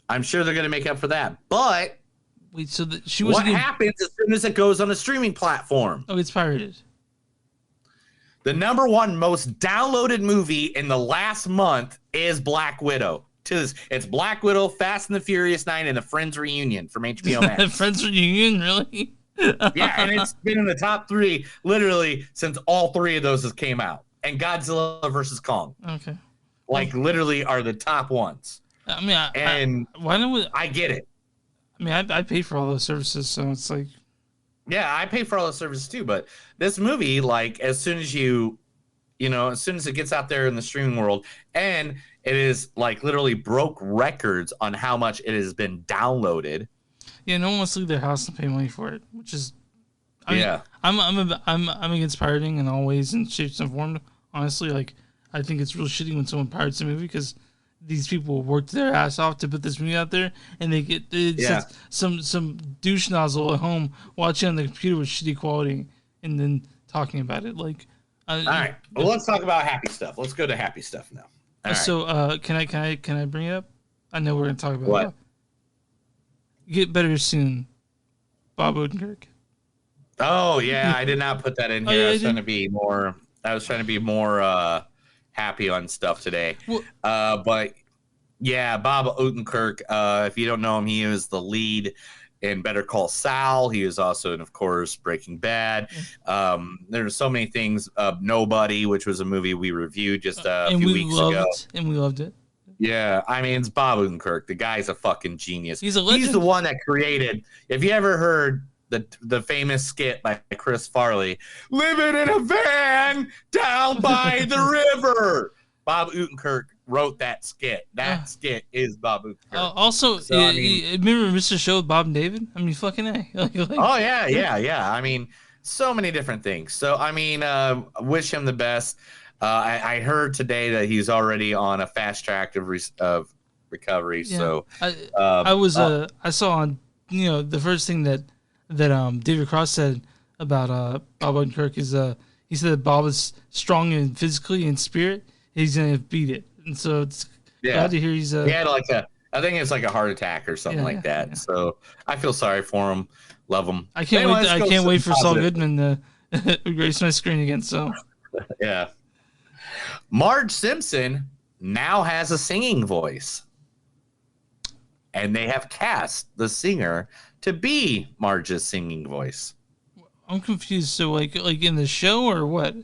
I'm sure they're going to make up for that. But wait, so she was. What happens as soon as it goes on a streaming platform? Oh, it's pirated. The number one most downloaded movie in the last month is Black Widow. It's Black Widow, Fast and the Furious 9, and the Friends Reunion from HBO Max. Friends Reunion, really? Yeah, and it's been in the top 3 literally since all 3 of those came out. And Godzilla versus Kong. Okay. Literally are the top ones. I mean, I get it. I mean, I pay for all those services, so it's like. Yeah, I pay for all those services too. But this movie, as soon as as soon as it gets out there in the streaming world, and it is literally broke records on how much it has been downloaded. Yeah, no one wants to leave their house and pay money for it, which is. I'm against pirating in all ways and shapes and forms. Honestly, I think it's real shitty when someone pirates a movie because these people worked their ass off to put this movie out there, and they get some douche nozzle at home watching on the computer with shitty quality and then talking about it. All right, well, let's talk about happy stuff. Let's go to happy stuff now. So, can I bring it up? I know we're gonna talk about what? Get better soon, Bob Odenkirk. Oh yeah, I did not put that in here. I was trying to be more happy on stuff today. But Yeah, Bob Odenkirk. If you don't know him, he is the lead in Better Call Saul. He is also in, of course, Breaking Bad. There's so many things. Nobody, which was a movie we reviewed just a few weeks ago. And we loved it. Yeah, I mean, it's Bob Odenkirk. The guy's a fucking genius. He's a legend. He's the one that created. If you ever heard the famous skit by Chris Farley, "Living in a van down by the river," Bob Odenkirk wrote that skit. That skit is Bob Odenkirk. Also, So, I mean, remember Mr. Show with Bob and David? I mean, fucking A. Oh, yeah. I mean, so many different things. So, I mean, wish him the best. I heard today that he's already on a fast track of recovery. Yeah. So, I saw on, the first thing that David Cross said about Bob Odenkirk is he said that Bob is strong and physically and spirit. He's gonna beat it, and so it's glad to hear he's. He had I think it's like a heart attack or something like that. Yeah. So I feel sorry for him. Love him. I can't wait. I can't wait for Saul Goodman to grace my screen again. So yeah. Marge Simpson now has a singing voice, and they have cast the singer to be Marge's singing voice. I'm confused. So like in the show or what?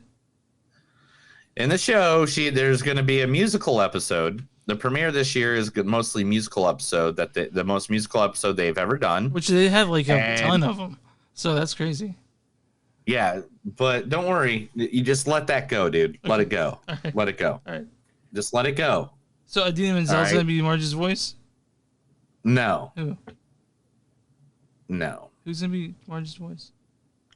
In the show, there's going to be a musical episode. The premiere this year is mostly musical episode. That the most musical episode they've ever done. Which they have like a ton of them. So that's crazy. Yeah, but don't worry. You just let that go, dude. Let it go. Right. Let it go. All right. Just let it go. So Idina Menzel's going to be Marge's voice? No. Who? No. Who's going to be Marge's voice?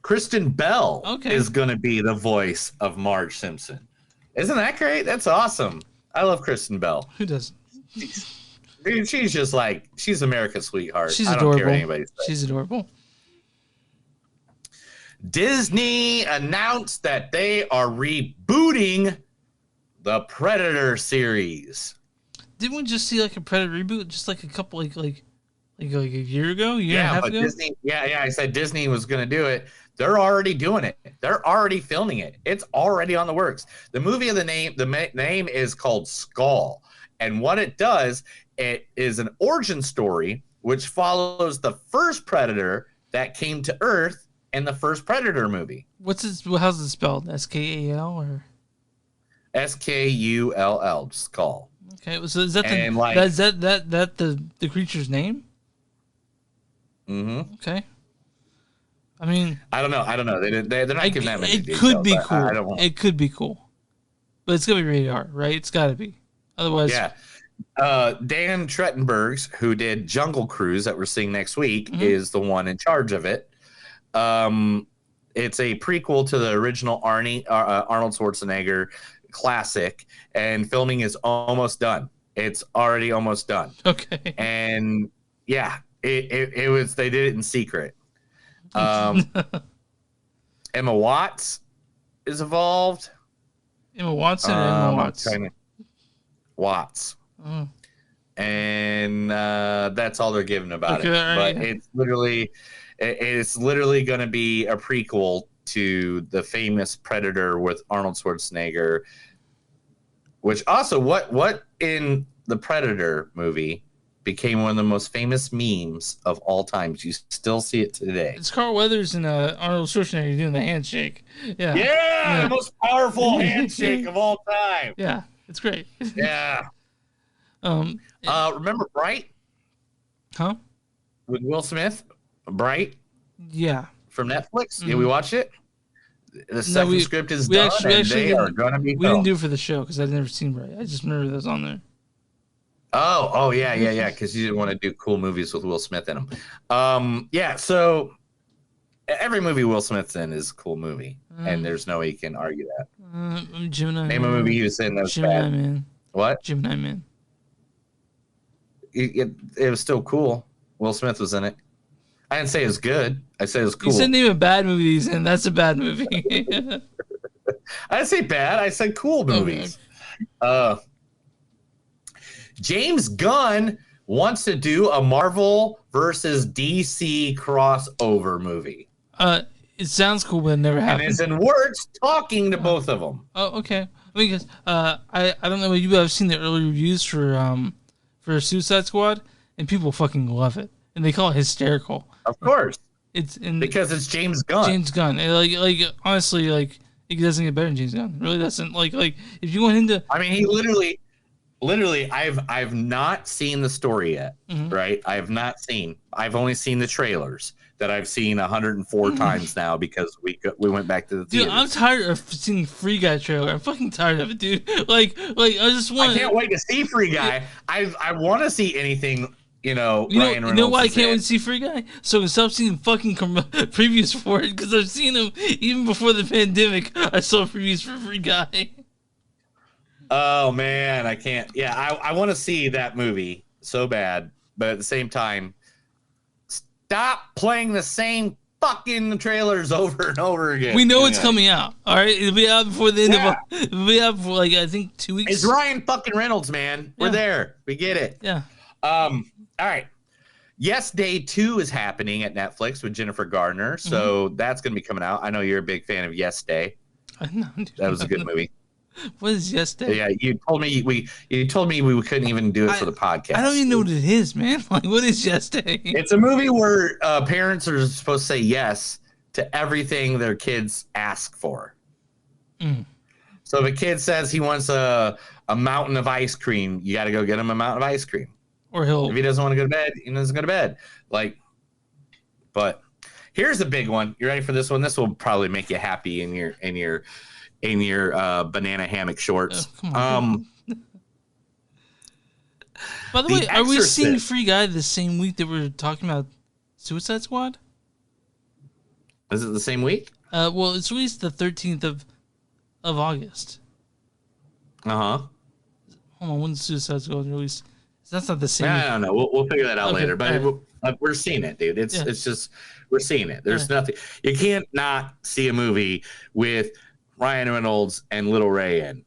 Kristen Bell is going to be the voice of Marge Simpson. Isn't that great? That's awesome. I love Kristen Bell. Who doesn't? Dude, she's just like, she's America's sweetheart. She's I adorable. don't care what anybody says. She's adorable. Disney announced that they are rebooting the Predator series. Didn't we just see like a Predator reboot just like a couple like a year ago? And a half ago? Disney. Yeah. I said Disney was going to do it. They're already doing it. They're already filming it. It's already on the works. The movie of the name is called Skull, and what it does, it is an origin story which follows the first Predator that came to Earth in the first Predator movie. How's it spelled? SKAL or SKULL? Skull. Okay, so is that the creature's name? Mm-hmm. Okay. I mean, I don't know. They're not giving that many details. It could be cool. I don't want. It could be cool, but it's gonna be rated R, right? It's got to be. Otherwise, yeah. Dan Trachtenberg, who did Jungle Cruise that we're seeing next week, is the one in charge of it. It's a prequel to the original Arnold Schwarzenegger classic, and filming is almost done. It's already almost done. Okay. And yeah, it was. They did it in secret. Emma Watts is involved. Emma Watson or Emma Watts? Watts. Oh. And that's all they're giving about it. Right. But it's literally going to be a prequel to the famous Predator with Arnold Schwarzenegger. Which also, what in the Predator movie became one of the most famous memes of all time. You still see it today. It's Carl Weathers and Arnold Schwarzenegger doing the handshake. Yeah, the most powerful handshake of all time. Yeah, it's great. Yeah. Remember Bright? Huh? With Will Smith? Bright? Yeah. From Netflix? Did we watch it? The second script is we done, actually and they are going to be We didn't do it for the show because I'd never seen Bright. I just remember that was on there. Oh, yeah, because you didn't want to do cool movies with Will Smith in them. Yeah, so every movie Will Smith's in is a cool movie, and there's no way you can argue that. Gemini Name Man. a movie he was in that was Gemini bad. Man. What? Gemini Man. It was still cool. Will Smith was in it. I didn't say it was good. I said it was cool. You said name a bad movie he's in. That's a bad movie. I didn't say bad. I said cool movies. Okay. James Gunn wants to do a Marvel versus DC crossover movie. It sounds cool, but it never happened. And it's in works talking to both of them. Oh, okay. Because I don't know, you have seen the early reviews for for Suicide Squad, and people fucking love it, and they call it hysterical. Of course, because it's James Gunn. James Gunn, and like honestly, like it doesn't get better than James Gunn. It really doesn't. Like if you went into, I mean, he literally, I've not seen the story yet, right? I have not seen. I've only seen the trailers that I've seen 104 times now because we went back to the theater. Dude, I'm tired of seeing Free Guy trailer. I'm fucking tired of it, dude. Like I just want. I can't wait to see Free Guy. I want to see anything. Ryan Reynolds. You know why I can't wait to see Free Guy? So I can stop seeing fucking previews for it, because I've seen them even before the pandemic. I saw previews for Free Guy. Oh man, I can't. Yeah, I want to see that movie so bad, but at the same time, stop playing the same fucking trailers over and over again. We know it's coming out. All right, it'll be out before the end of. It'll be out for I think 2 weeks. It's Ryan fucking Reynolds, man. We're there. We get it. Yeah. All right. Yes Day 2 is happening at Netflix with Jennifer Garner, so that's going to be coming out. I know you're a big fan of Yes Day. I know, dude. That was a good movie. What is Yes Day? Yeah, you told me we couldn't even do it for the podcast. I don't even know what it is, man. Like, what is Yes Day? It's a movie where parents are supposed to say yes to everything their kids ask for. So if a kid says he wants a mountain of ice cream, you got to go get him a mountain of ice cream. Or if he doesn't want to go to bed, he doesn't go to bed. But here's a big one. You ready for this one? This will probably make you happy in your banana hammock shorts. By the way, are we seeing Free Guy the same week that we're talking about Suicide Squad? Is it the same week? Well, it's released the 13th of August. Hold on, when's Suicide Squad released? That's not the same. No. We'll figure that out later. But we're seeing it, dude. It's just we're seeing it. There's nothing. You can't not see a movie with Ryan Reynolds and Little Ray in.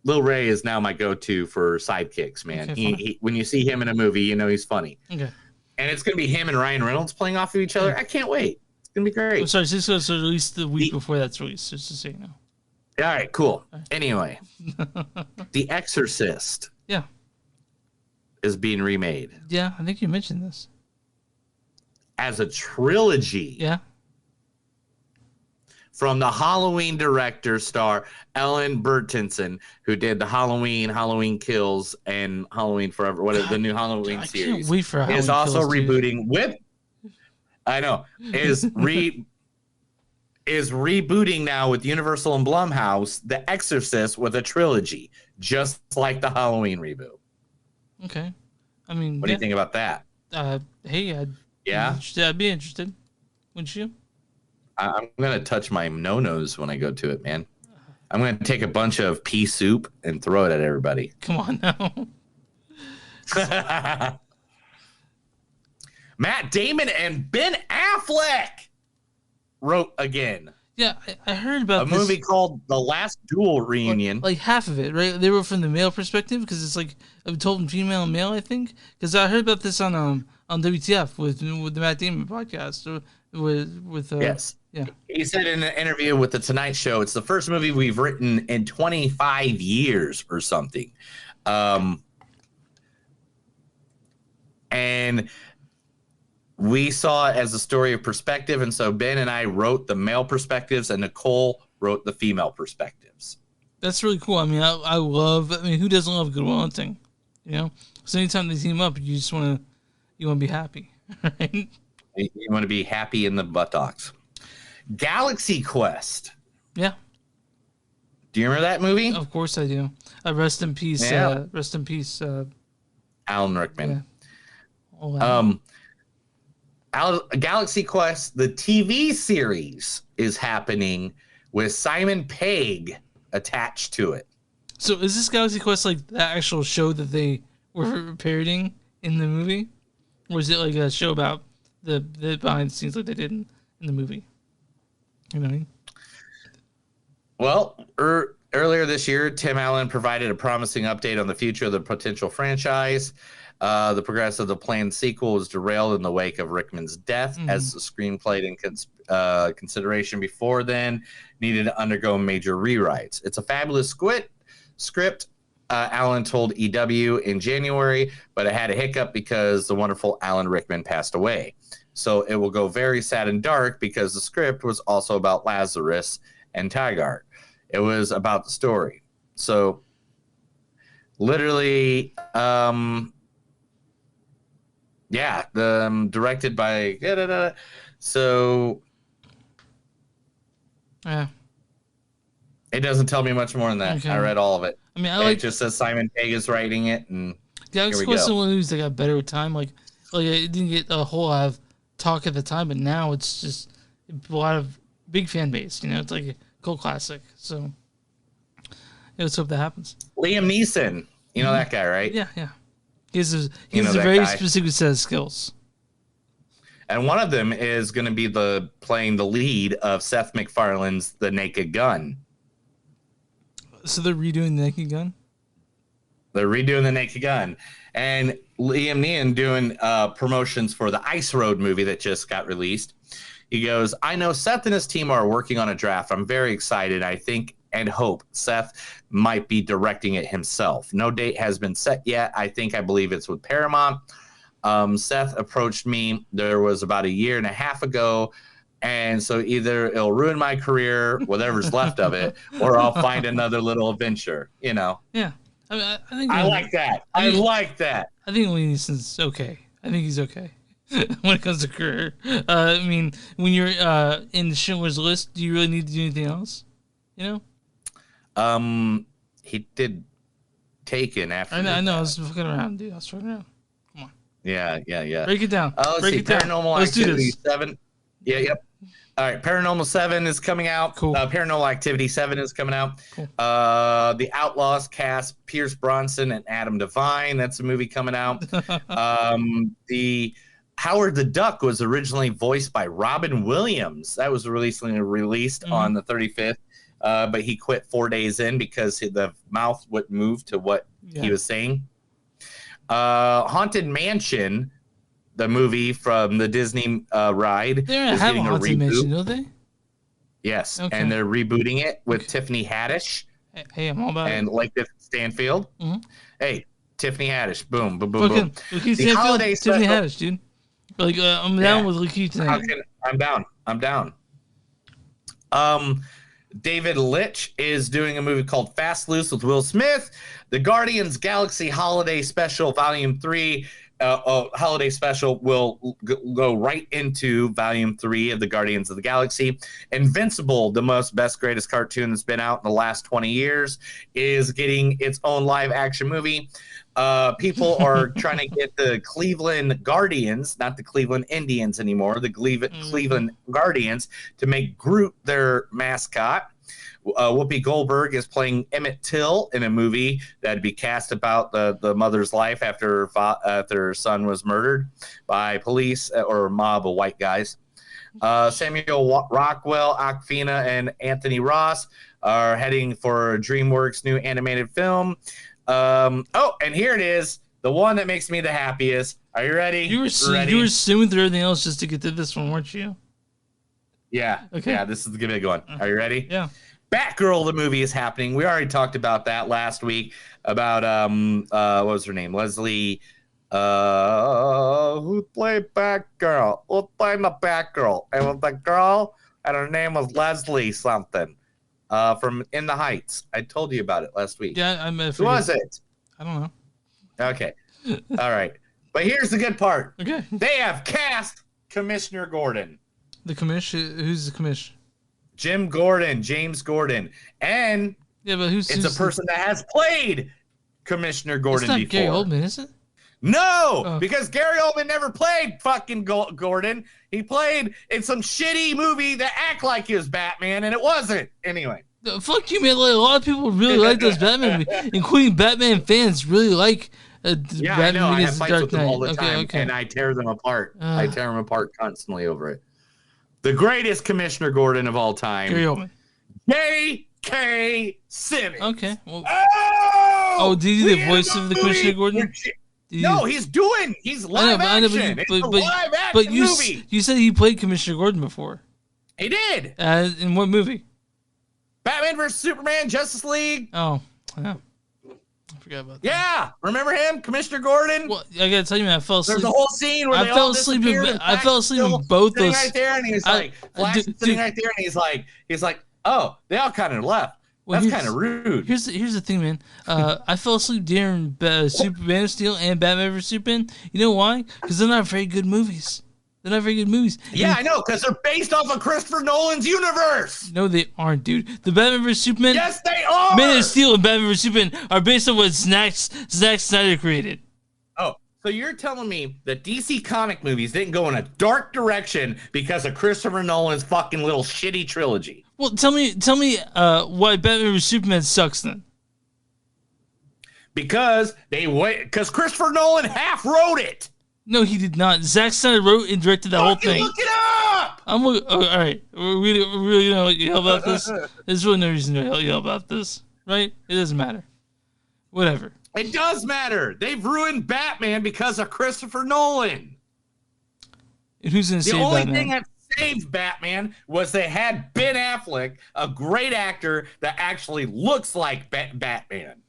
Little Ray is now my go-to for sidekicks, man. Okay, he when you see him in a movie, he's funny. Okay. And it's gonna be him and Ryan Reynolds playing off of each other. I can't wait. It's gonna be great. I'm sorry, so it's released the week before that's released, just to say no. All right, cool. Anyway, The Exorcist. Yeah. Is being remade. Yeah, I think you mentioned this. As a trilogy. Yeah. From the Halloween director star Ellen Burstyn, who did the Halloween Kills, and Halloween Forever, the new Halloween series. I can't wait for Halloween is also Kills, rebooting with. I know is rebooting now with Universal and Blumhouse The Exorcist with a trilogy, just like the Halloween reboot. Okay, I mean, what do you think about that? Hey, I'd be interested. Wouldn't you? I'm gonna touch my no-nos when I go to it, man. I'm gonna take a bunch of pea soup and throw it at everybody. Come on now. Matt Damon and Ben Affleck wrote again. Yeah, I heard about a movie called The Last Duel Reunion. Like half of it, right? They were from the male perspective because it's like told in female and male, I think. Because I heard about this on WTF with the Matt Damon podcast. Yes. Yeah. He said in an interview with The Tonight Show, it's the first movie we've written in 25 years or something. And we saw it as a story of perspective, and so Ben and I wrote the male perspectives, and Nicole wrote the female perspectives. That's really cool. I mean, who doesn't love Good Will Hunting? So anytime they team up, you just want to be happy, right? You want to be happy in the buttocks. Galaxy Quest. Yeah. Do you remember that movie? Of course I do. Rest in peace. Yeah. Rest in peace. Alan Rickman. Yeah. Oh, wow. Galaxy Quest, the TV series, is happening with Simon Pegg attached to it. So is this Galaxy Quest like the actual show that they were parodying in the movie? Or is it like a show about the behind the scenes like they did in the movie? You know what I mean? Well, earlier this year, Tim Allen provided a promising update on the future of the potential franchise. The progress of the planned sequel was derailed in the wake of Rickman's death, as the screenplay in consideration before then needed to undergo major rewrites. It's a fabulous script, Alan told EW in January, but it had a hiccup because the wonderful Alan Rickman passed away. So it will go very sad and dark because the script was also about Lazarus and Taggart. It was about the story. So literally, directed by so yeah. It doesn't tell me much more than that. Okay. I read all of it. I mean, it just says Simon Pegg is writing it, and yeah, it's supposed to movies that got better with time. Like it didn't get a whole lot of talk at the time, but now it's just a lot of big fan base. You know, it's like a cult classic. So let's hope that happens. Liam Neeson, you know that guy, right? Yeah. He has a very specific set of skills. And one of them is going to be playing the lead of Seth MacFarlane's The Naked Gun. So they're redoing The Naked Gun? They're redoing The Naked Gun. And Liam Neeson doing promotions for the Ice Road movie that just got released. He goes, I know Seth and his team are working on a draft. I'm very excited. I think and hope Seth might be directing it himself. No date has been set yet. I believe it's with Paramount. Seth approached me. There was about 1.5 years ago. And so either it'll ruin my career, whatever's left of it, or I'll find another little adventure, you know? Yeah. I think I like that. I like that. I think Liam Neeson's okay. I think he's okay when it comes to career. I mean, when you're in the Schindler's List, do you really need to do anything else? You know? He did Taken after. I know. I was fucking around, dude. I was fucking around. Come on. Yeah. Break it down. Let's Break see. it down. Paranormal Let's Activity do this. 7. Yeah, yep. All right, Paranormal 7 is coming out. Cool. Paranormal Activity 7 is coming out. Cool. The Outlaws cast Pierce Bronson and Adam Devine. That's a movie coming out. The Howard the Duck was originally voiced by Robin Williams. That was recently released on the 35th, but he quit 4 days in because the mouth wouldn't move to what he was saying. Haunted Mansion, the movie from the Disney ride, they're having a Haunted Mansion, don't they? Yes, and they're rebooting it with Tiffany Haddish. Hey, I'm all about and it. Lakeith Stanfield. Mm-hmm. Hey, Tiffany Haddish. Boom, boom, boom, boom. Lakeith Stanfield, holiday Tiffany special. Haddish, dude. Like, I'm down with Lakeith tonight. I'm down. David Litch is doing a movie called Fast Loose with Will Smith. The Guardians Galaxy Holiday Special Volume 3 holiday special will go right into Volume 3 of the Guardians of the Galaxy. Invincible, the best, greatest cartoon that's been out in the last 20 years, is getting its own live action movie. People are trying to get the Cleveland Guardians, not the Cleveland Indians anymore, the Cleveland Guardians, to make Groot their mascot. Whoopi Goldberg is playing Emmett Till in a movie that'd be cast about the mother's life after her son was murdered by police or a mob of white guys. Samuel Rockwell, Awkwafina, and Anthony Ross are heading for DreamWorks' new animated film. And here it is, the one that makes me the happiest. Are you ready? You were assuming through everything else just to get to this one, weren't you? Yeah. Okay. Yeah, this is the big one. Are you ready? Yeah. Batgirl, the movie, is happening. We already talked about that last week about what was her name? Leslie. Who played Batgirl? Who played the Batgirl? It was the girl, and her name was Leslie something. From In the Heights. I told you about it last week. Yeah, Who was it? I don't know. Okay. All right. But here's the good part. Okay. They have cast Commissioner Gordon. The commish? Who's the commish? James Gordon. And it's a person that has played Commissioner Gordon it's not before. Gary Oldman, is it? No, because Gary Oldman never played fucking Gordon. He played in some shitty movie that act like he was Batman, and it wasn't. Anyway. Fuck you, man. Like, a lot of people really like those Batman movies, including Batman fans really like Yeah, Batman I know. I have Begins, fights Dark with them all the Knight. time, and I tear them apart. I tear them apart constantly over it. The greatest Commissioner Gordon of all time. Gary Oldman. J.K. Simmons. Okay. Well, did he do we the had voice a of the movie Commissioner Gordon? No, he's live action. It's a live action movie. You said he played Commissioner Gordon before. He did. In what movie? Batman vs. Superman, Justice League. Oh, yeah. I forgot about that. Yeah, remember him, Commissioner Gordon? Well, I gotta tell you, man, I fell asleep. There's a whole scene where I they fell all asleep. I Flash fell asleep still in both sitting those. right there, and he's like, Flash is sitting right there, and he's like, oh, they all kind of left. Well, that's kind of rude. Here's the thing, man. I fell asleep during Superman of Steel and Batman vs Superman. You know why? Because they're not very good movies. They're not very good movies. Yeah, I know, because they're based off of Christopher Nolan's universe. No, they aren't, dude. The Batman vs Superman. Yes, they are. Man of Steel and Batman vs Superman are based on what Zack Snyder created. Oh, so you're telling me that DC comic movies didn't go in a dark direction because of Christopher Nolan's fucking little shitty trilogy? Well, tell me, why Batman vs Superman sucks then? Because Christopher Nolan half wrote it. No, he did not. Zack Snyder wrote and directed the whole thing. Look it up. All right. We really know yell about this. There's really no reason to yell about this, right? It doesn't matter. Whatever. It does matter. They've ruined Batman because of Christopher Nolan. And who's gonna save Batman? The only Batman? thing that saved Batman was they had Ben Affleck, a great actor that actually looks like Batman.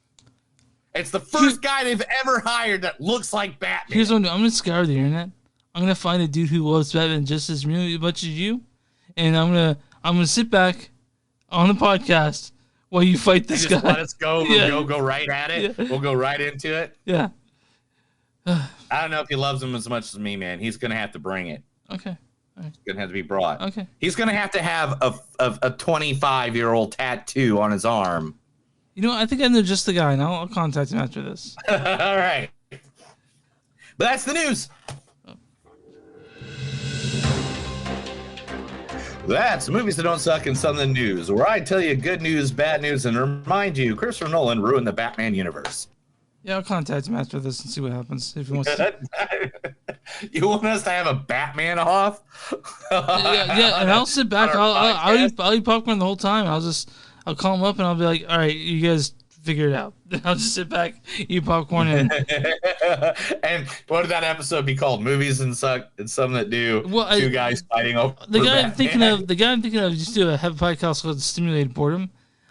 It's the first guy they've ever hired that looks like Batman. Here's what I'm gonna scour the internet. I'm gonna find a dude who loves Batman just as much as you, and I'm gonna sit back on the podcast while you fight this guy. Let us go. Yeah. We'll go right at it. Yeah. We'll go right into it. Yeah. I don't know if he loves him as much as me, man. He's gonna have to bring it. Okay. All right. It's gonna have to be brought. Okay. He's gonna have to have a 25-year-old tattoo on his arm. You know, I think I know just the guy, and I'll contact him after this. All right. But that's the news. That's movies that don't suck and some of the news, where I tell you good news, bad news, and remind you Christopher Nolan ruined the Batman universe. Yeah, I'll contact him after this and see what happens if he wants to. You want us to have a Batman off? yeah, and I'll sit back. I'll eat popcorn the whole time. I'll call him up and I'll be like, all right, you guys figure it out. I'll just sit back, eat popcorn, and and what would that episode be called? Movies and suck and some that do. Well, two guys fighting over the guy Batman. I'm thinking of just to have a podcast called Stimulated Boredom.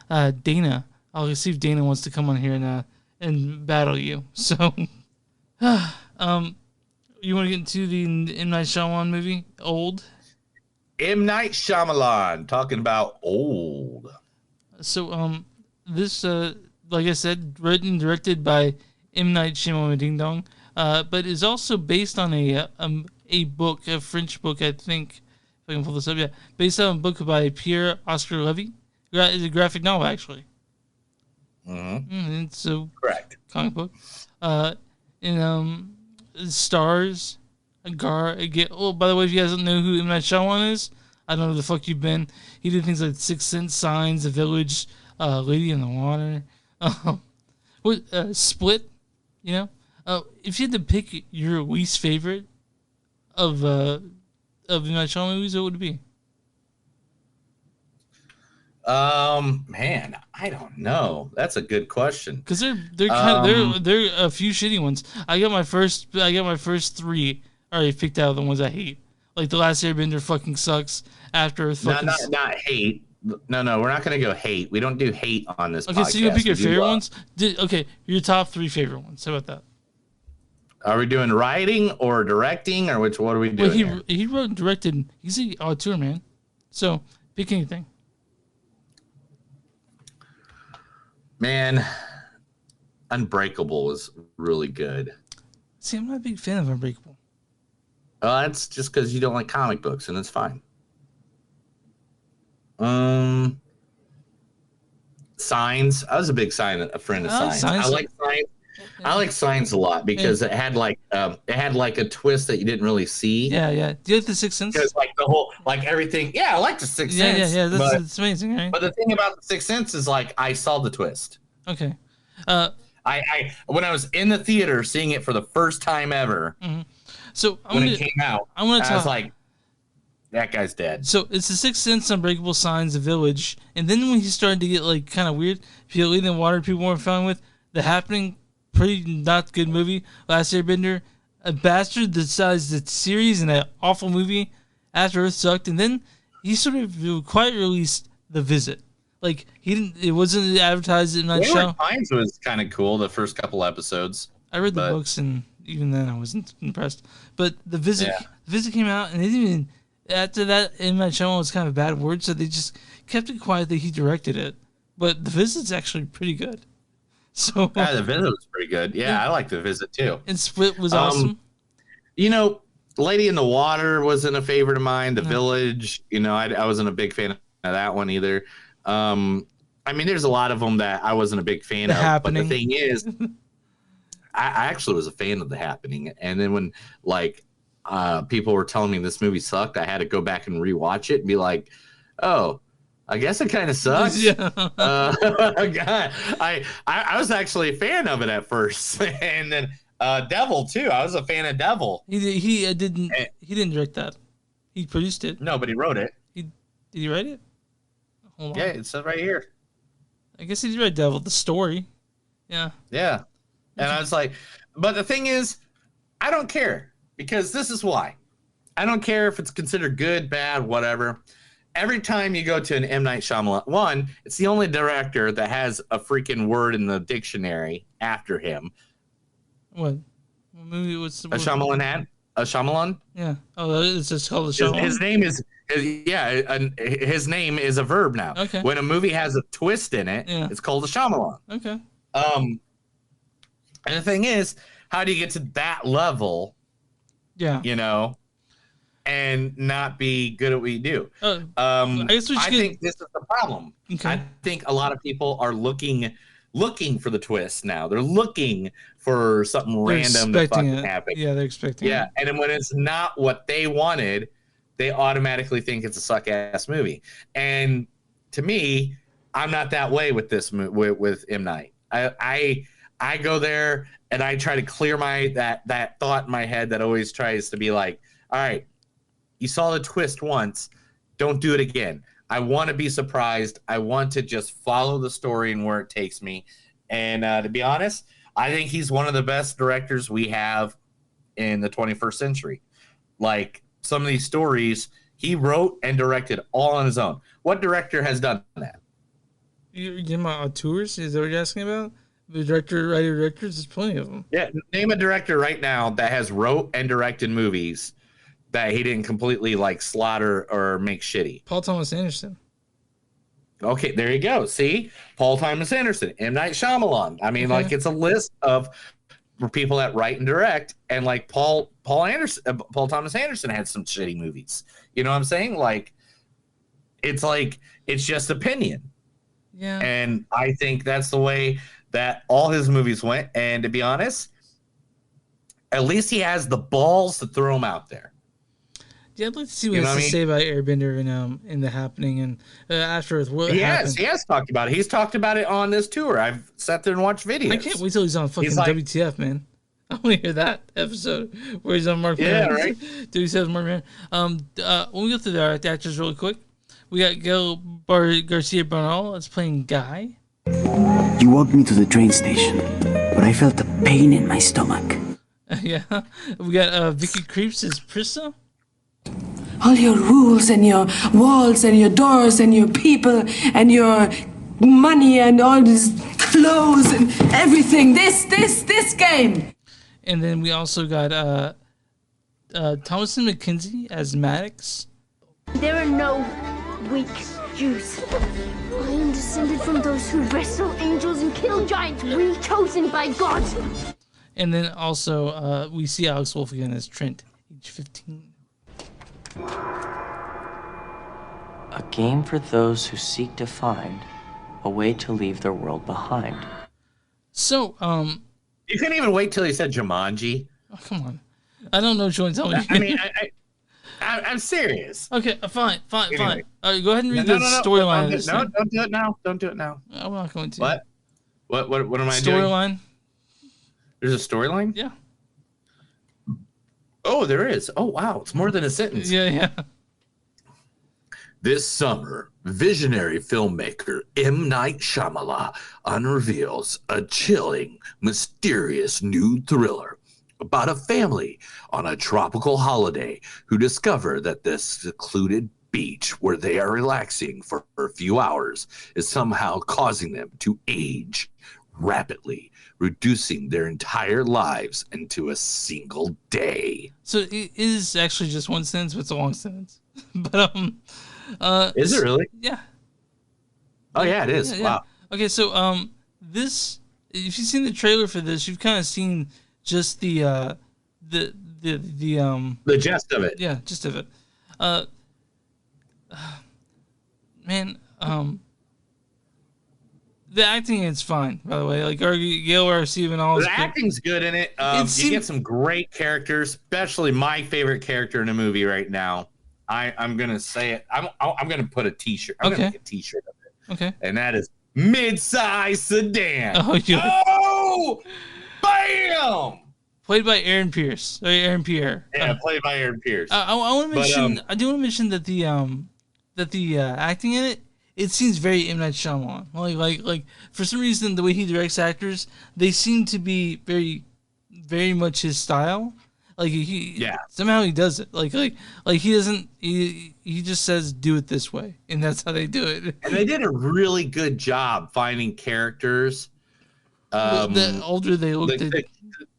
Dana. I'll see if Dana wants to come on here and battle you. So you want to get into the M. Night Shyamalan movie, Old? M. Night Shyamalan, talking about Old. So, this, like I said, written and directed by M. Night Shyamalan Ding Dong, but is also based on a book, a French book, I think, if I can pull this up, yeah, based on a book by Pierre Oscar Levy. It's a graphic novel, actually. Mm-hmm. It's a correct comic book. And stars, Gar. Oh, by the way, if you guys don't know who M. Night Shyamalan is, I don't know who the fuck you've been. He did things like Sixth Sense, Signs, The Village, Lady in the Water, Split. You know, if you had to pick your least favorite of M. Night Shyamalan movies, what would it be? Man, I don't know. That's a good question. Because they're kind of they're a few shitty ones. I got my first three already picked out of the ones I hate. Like The Last Airbender fucking sucks. After Earth fucking not hate. No, we're not gonna go hate. We don't do hate on this. Okay, podcast. so you can pick your favorite ones. Okay, your top three favorite ones. How about that? Are we doing writing or directing or what are we doing? Well, he wrote and directed. He's an auteur, man. So pick anything. Man, Unbreakable is really good. See, I'm not a big fan of Unbreakable. That's just because you don't like comic books, and it's fine. Signs. I was a big friend of Signs. I like Signs. I like Signs a lot because it had like a twist that you didn't really see. Yeah. Do you like The Sixth Sense? Because like the whole everything. Yeah, I like The Sixth Sense. Yeah. That's amazing, right? But the thing about The Sixth Sense is like I saw the twist. Okay. I when I was in the theater seeing it for the first time ever. Mm-hmm. So when it came out, I was like, that guy's dead. So it's The Sixth Sense, Unbreakable, Signs, The Village, and then when he started to get like kind of weird, Feel Lady in the Water, people weren't fine with The Happening. Pretty not good movie. Last Airbender, a bastard that size the series and an awful movie. After Earth sucked, and then he sort of quiet released The Visit. Like he didn't. It wasn't advertised in that show. Pines was kind of cool. The first couple episodes. I read the books, and even then I wasn't impressed. But the visit came out, and they didn't even. After that, M. Night Shyamalan was kind of a bad word, so they just kept it quiet that he directed it. But the visit's actually pretty good. So yeah, the visit was pretty good. Yeah, I like the visit too. And Split was awesome. You know, Lady in the Water wasn't a favorite of mine. The Village, you know, I wasn't a big fan of that one either. I mean, there's a lot of them that I wasn't a big fan of. Happening. But the thing is, I actually was a fan of The Happening. And then when people were telling me this movie sucked, I had to go back and rewatch it and be like, oh, I guess it kind of sucks. Yeah. God, I was actually a fan of it at first. And then Devil too. I was a fan of Devil. He didn't direct that. He produced it. No, but he wrote it. Did he write it? Hold on. Yeah, it says right here. I guess he did write Devil, the story. Yeah. Yeah. And I was like, but the thing is, I don't care, because this is why. I don't care if it's considered good, bad, whatever. Every time you go to an M. Night Shyamalan, one, it's the only director that has a freaking word in the dictionary after him. What movie? What's the a Shyamalan had? A Shyamalan? Yeah. Oh, it's just called a Shyamalan. His name is his name is a verb now. Okay. When a movie has a twist in it, it's called a Shyamalan. Okay. And the thing is, how do you get to that level? Yeah. You know, and not be good at what you do. I think this is the problem. Okay. I think a lot of people are looking for the twist now. They're looking for something random to fucking happen. Yeah, they're expecting it. And then when it's not what they wanted, they automatically think it's a suck ass movie. And to me, I'm not that way with this with M. Night. I go there and I try to clear that thought in my head that always tries to be like, all right, you saw the twist once, don't do it again. I want to be surprised. I want to just follow the story and where it takes me. And to be honest, I think he's one of the best directors we have in the 21st century. Like, some of these stories, he wrote and directed all on his own. What director has done that? You're talking about auteurs? Is that what you're asking about? The writer directors? There's plenty of them. Yeah, name a director right now that has wrote and directed movies that he didn't completely like slaughter or make shitty. Paul Thomas Anderson. Okay, there you go. See? Paul Thomas Anderson, M. Night Shyamalan. I mean, like, it's a list of people that write and direct, and like Paul Thomas Anderson had some shitty movies. You know what I'm saying? Like it's just opinion. Yeah. And I think that's the way that all his movies went. And to be honest, at least he has the balls to throw them out there. Yeah, I'd like to see what he has to say about Airbender in The Happening and After Earth. He has talked about it. He's talked about it on this tour. I've sat there and watched videos. I can't wait till he's on fucking WTF, man. I want to hear that episode where he's on Mark Maron. Right? Dude, he says Mark Maron. When we go through the actors really quick, we got Gael Garcia Bernal that's playing Guy. You walked me to the train station, but I felt a pain in my stomach. Yeah. We got Vicky Creeps as Prissa. All your rules and your walls and your doors and your people and your money and all these clothes and everything. This game. And then we also got Thomasin McKenzie as Maddox. There are no weak Jews. I am descended from those who wrestle angels and kill giants, we chosen by God. And then also we see Alex Wolff again as Trent, age 15. A game for those who seek to find a way to leave their world behind. So, you couldn't even wait till he said Jumanji. Oh, come on. I don't know what you want to tell me. I mean, I'm serious. Okay, fine. Anyway. All right, go ahead and read the storyline. No, don't do it now. Don't do it now. I'm not going to. What? What am I doing? Storyline. There's a storyline? Yeah. Oh, there is. Oh, wow. It's more than a sentence. Yeah. This summer, visionary filmmaker M. Night Shyamalan unveils a chilling, mysterious new thriller about a family on a tropical holiday who discover that this secluded beach where they are relaxing for a few hours is somehow causing them to age rapidly, reducing their entire lives into a single day. So it is actually just one sentence, but it's a long sentence. But is it really? Yeah. Oh yeah, it is. Yeah. Wow. Okay, so this, if you've seen the trailer for this, you've kind of seen just the gist of it. Yeah, gist of it. Man, the acting is fine, by the way. Like Gail Arcee and all. The acting's good in it. You get some great characters, especially my favorite character in the movie right now. I'm gonna say it. I'm gonna put a T-shirt. I'm gonna make a T-shirt of it. Okay. And that is mid-size sedan. Oh, bam! Played by Aaron Pierce. Aaron Pierre. Yeah, played by Aaron Pierce. I want to mention. I do want to mention that the acting in it seems very M. Night Shyamalan. Like for some reason, the way he directs actors, they seem to be very, very much his style. Like somehow he does it. Like he doesn't. He just says do it this way, and that's how they do it. And they did a really good job finding characters. The older they look,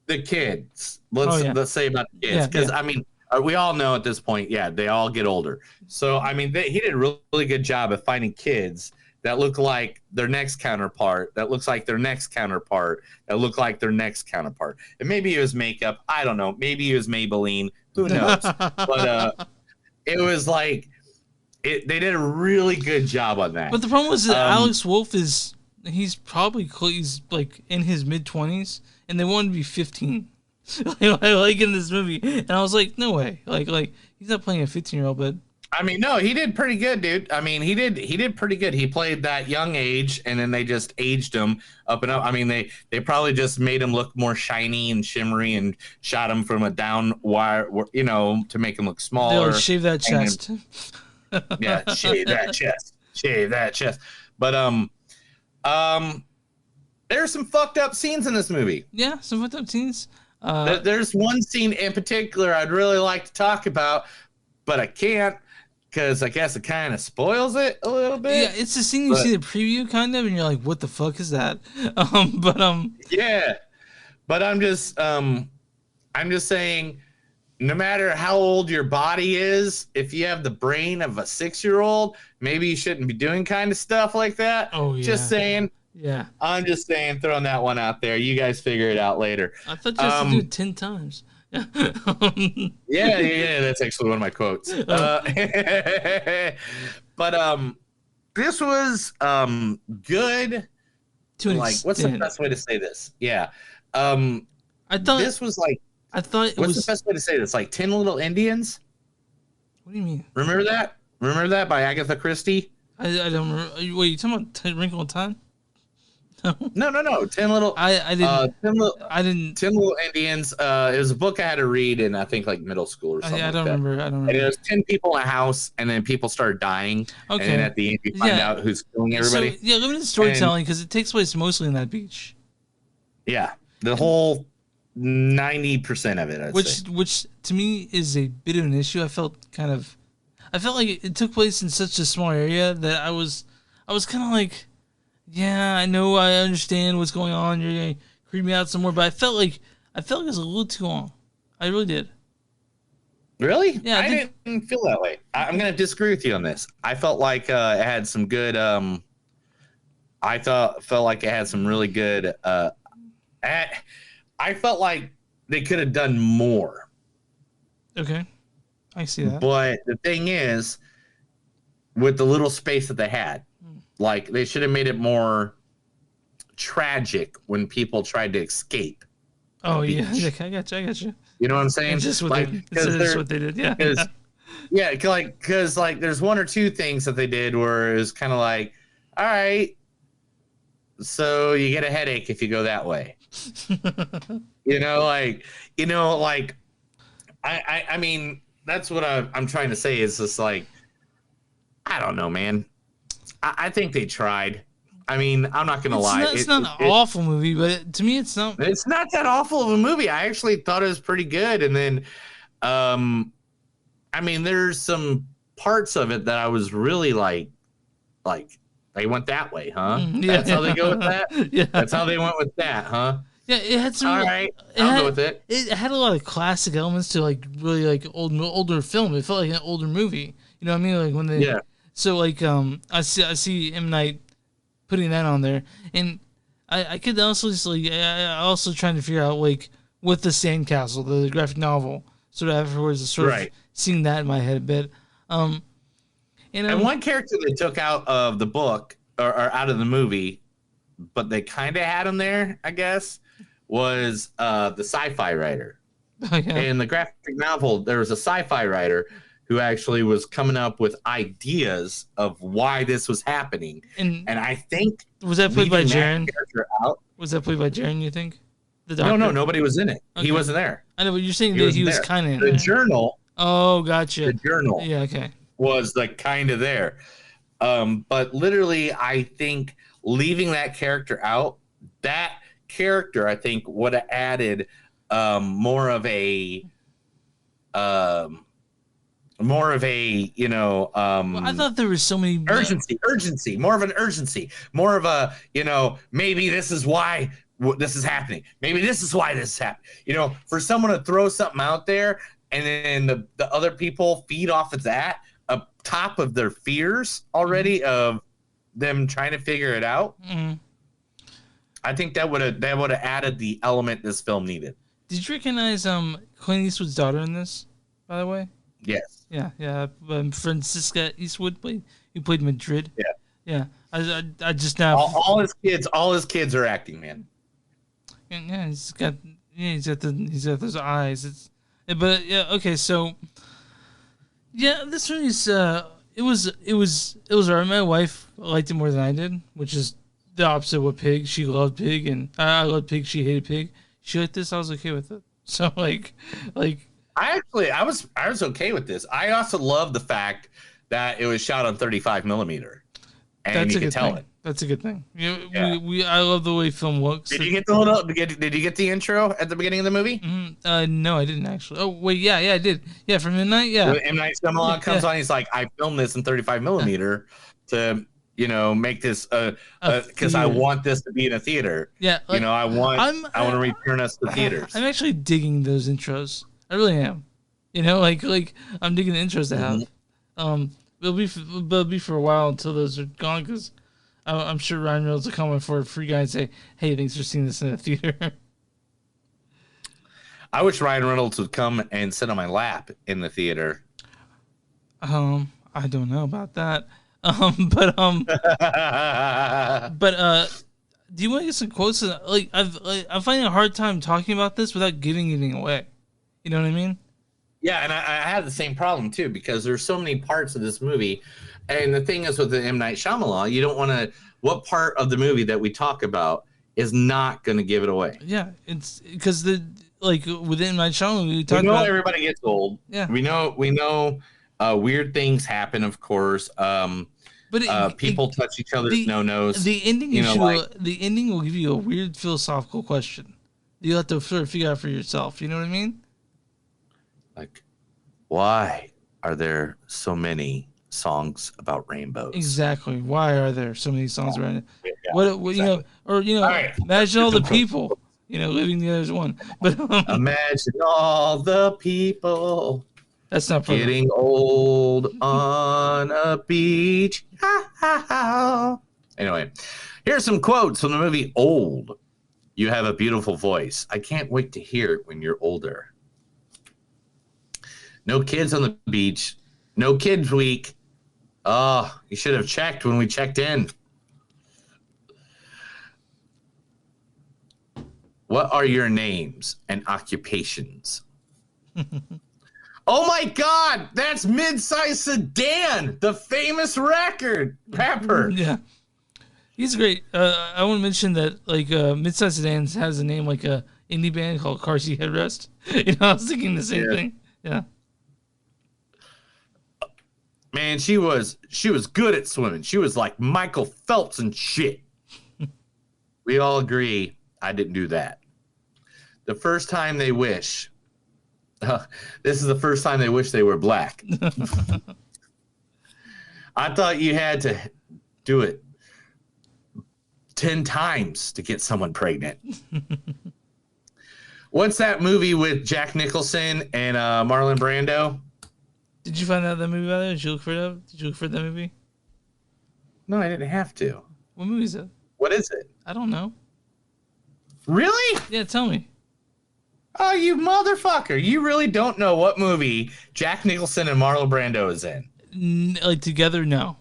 the kids. Let's say about the kids, because I mean, we all know at this point, they all get older. So I mean, he did a really good job of finding kids that look like their next counterpart, that looks like their next counterpart, that look like their next counterpart. And maybe it was makeup. I don't know. Maybe it was Maybelline. Who knows? But it was like they did a really good job on that. But the problem was that Alex Wolff he's like in his mid-20s, and they wanted to be 15. like in this movie, and I was like, no way. Like he's not playing a 15-year-old, but. I mean, no, he did pretty good, dude. I mean, he did pretty good. He played that young age, and then they just aged him up and up. I mean, they probably just made him look more shiny and shimmery and shot him from a down wire, to make him look smaller. They'll shave that chest. Shave that chest. But there's some fucked up scenes in this movie. Yeah, some fucked up scenes. There's one scene in particular I'd really like to talk about, but I can't. Because I guess it kind of spoils it a little bit. Yeah, it's the scene you see the preview kind of, and you're like, "What the fuck is that?" Yeah, but I'm just saying, no matter how old your body is, if you have the brain of a 6-year-old, maybe you shouldn't be doing kind of stuff like that. Oh yeah. Just saying. Yeah. I'm just saying, throwing that one out there. You guys figure it out later. I thought you had to do it 10 times. Yeah, that's actually one of my quotes. But this was good. What's the best way to say this? Yeah. I thought this was like. I thought it was the best way to say this? Like 10 Little Indians. What do you mean? Remember that? Remember that by Agatha Christie? I don't remember. Wait, you talking about Wrinkle in Time? No. 10 Little. I didn't. 10 Little Indians. It was a book I had to read in I think like middle school or something. I don't remember. And it was 10 people in a house, and then people started dying. Okay. And then at the end, you find out who's killing everybody. So, limited storytelling because it takes place mostly in that beach. Yeah, the whole 90% of it. Which to me is a bit of an issue. I felt like it took place in such a small area that I was kind of like, yeah, I know, I understand what's going on. You're gonna creep me out some more, but I felt like it was a little too long. I really did. Really? Yeah, I didn't feel that way. I'm gonna disagree with you on this. I felt like it had some good. I felt like it had some really good. I felt like they could have done more. Okay. I see that. But the thing is, with the little space that they had, like they should have made it more tragic when people tried to escape. Oh yeah, I got you. You know what I'm saying? It's just what they did. Yeah. Because there's one or two things that they did where it was kind of like, all right, so you get a headache if you go that way. I mean. That's what I'm trying to say is just like, I don't know, man. I think they tried. I mean, I'm not going to lie. It's not an awful movie, but to me, it's not. It's not that awful of a movie. I actually thought it was pretty good. And then, I mean, there's some parts of it that I was really like they went that way, huh? Yeah. That's how they go with that? Yeah. That's how they went with that, huh? Yeah, it had some. All right, I'll go with it. It had a lot of classic elements to like really like older film. It felt like an older movie. You know what I mean? Like when they. Yeah. So like I see M. Night putting that on there, and I could also just like I also trying to figure out like with the Sandcastle, the graphic novel, sort of afterwards, sort of seeing that in my head a bit. And one character they took out of the book or out of the movie, but they kind of had him there, I guess, was the sci-fi writer. Oh, yeah. In the graphic novel, there was a sci-fi writer who actually was coming up with ideas of why this was happening. And I think was that played by Jaren? Out, was that played by Jaren, you think? The doctor? No, nobody was in it. Okay. He wasn't there. I know, but you're saying that he was kind of in the journal. Oh, gotcha. The journal. Yeah, okay. Was like kind of there. But literally, I think leaving that character out, that character, I think, would have added more of a you know well, I thought there was so many urgency, more of an urgency, more of a, you know, maybe this is why this is happening, maybe this is why this is happening, you know, for someone to throw something out there and then the other people feed off of that up top of their fears already of them trying to figure it out. I think that would have added the element this film needed. Did you recognize Clint Eastwood's daughter in this, by the way? Yes. Yeah. Francisca Eastwood played Madrid. Yeah. I just now all his kids are acting, man. Yeah, he's got those eyes. But yeah, okay, so yeah, this one is it was alright. My wife liked it more than I did, which is the opposite of what Pig. She loved Pig, and I loved Pig. She hated Pig. She liked this. I was okay with it. So like I was okay with this. I also love the fact that it was shot on 35 millimeter, and you can tell it. That's a good thing. I love the way film looks. Did you get Did you get the intro at the beginning of the movie? No, I didn't actually. Oh wait, yeah, I did. Yeah, from Midnight. Yeah. When M. Night Shyamalan comes on, he's like, I filmed this in 35 millimeter to, you know, make this because I want this to be in a theater. Yeah, like, you know, I want to return us to theaters. I'm actually digging those intros. I really am. You know, like I'm digging the intros they have. It'll be for a while until those are gone, because I'm sure Ryan Reynolds will come in for a free guy and say, "Hey, thanks for seeing this in the theater." I wish Ryan Reynolds would come and sit on my lap in the theater. I don't know about that. But do you want to get some quotes? Like I'm finding a hard time talking about this without giving anything away. You know what I mean? Yeah, and I had the same problem too, because there's so many parts of this movie, and the thing is with the M. Night Shyamalan, you don't want to. What part of the movie that we talk about is not going to give it away? Yeah, it's because with M. Night Shyamalan, we talk about everybody gets old. Yeah, we know weird things happen, of course. But people touch each other's no-nos. The ending, the ending will give you a weird philosophical question. You have to sort of figure out for yourself. You know what I mean? Like, why are there so many songs about rainbows? Exactly. Why are there so many songs around it? Yeah, what exactly. Right. Imagine all the people, living the other one. But imagine all the people. That's not getting old on a beach. Anyway, here's some quotes from the movie Old. You have a beautiful voice. I can't wait to hear it when you're older. No kids on the beach. No kids week. Oh, you should have checked when we checked in. What are your names and occupations? Oh my God, that's Mid-Size Sedan, the famous rapper. Yeah, he's great. I want to mention that Mid-Size Sedan has a name like a indie band called Car Seat Headrest. I was thinking the same thing. Yeah. Man, she was good at swimming. She was like Michael Phelps and shit. We all agree I didn't do that. The first time they wish. This is the first time they wish they were black. I thought you had to do it 10 times to get someone pregnant. What's that movie with Jack Nicholson and Marlon Brando? Did you find out that movie, by the way? Did you look for it? Did you look for that movie? No, I didn't have to. What movie is it? What is it? I don't know. Really? Yeah, tell me. Oh, you motherfucker. You really don't know what movie Jack Nicholson and Marlon Brando is in. Like together? No.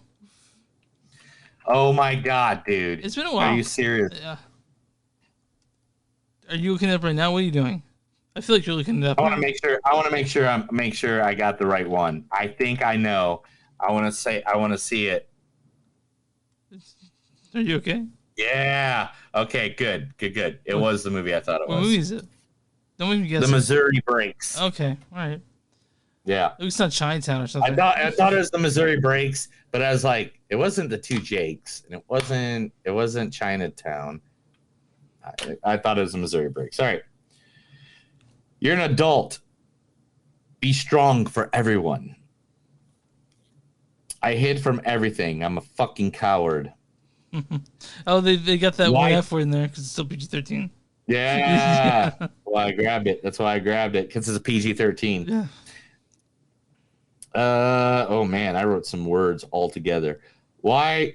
Oh my God, dude. It's been a while. Are you serious? Yeah. Are you looking it up right now? What are you doing? I feel like you're looking it up. I want to make sure I got the right one. I think I know. I want to see it. Are you okay? Yeah. Okay, good. It was the movie I thought it was. What movie is it? Don't make me guess. The Missouri Breaks. Okay, all right. Yeah. It's not Chinatown or something. I thought it was the Missouri Breaks, but I was like, it wasn't the Two Jakes, and it wasn't Chinatown. I thought it was the Missouri Breaks. All right. You're an adult. Be strong for everyone. I hid from everything. I'm a fucking coward. Oh, they got that one F word in there because it's still PG-13. Yeah. Well, I grabbed it. That's why I grabbed it, because it's a PG-13. Yeah. Oh man, I wrote some words all together. Why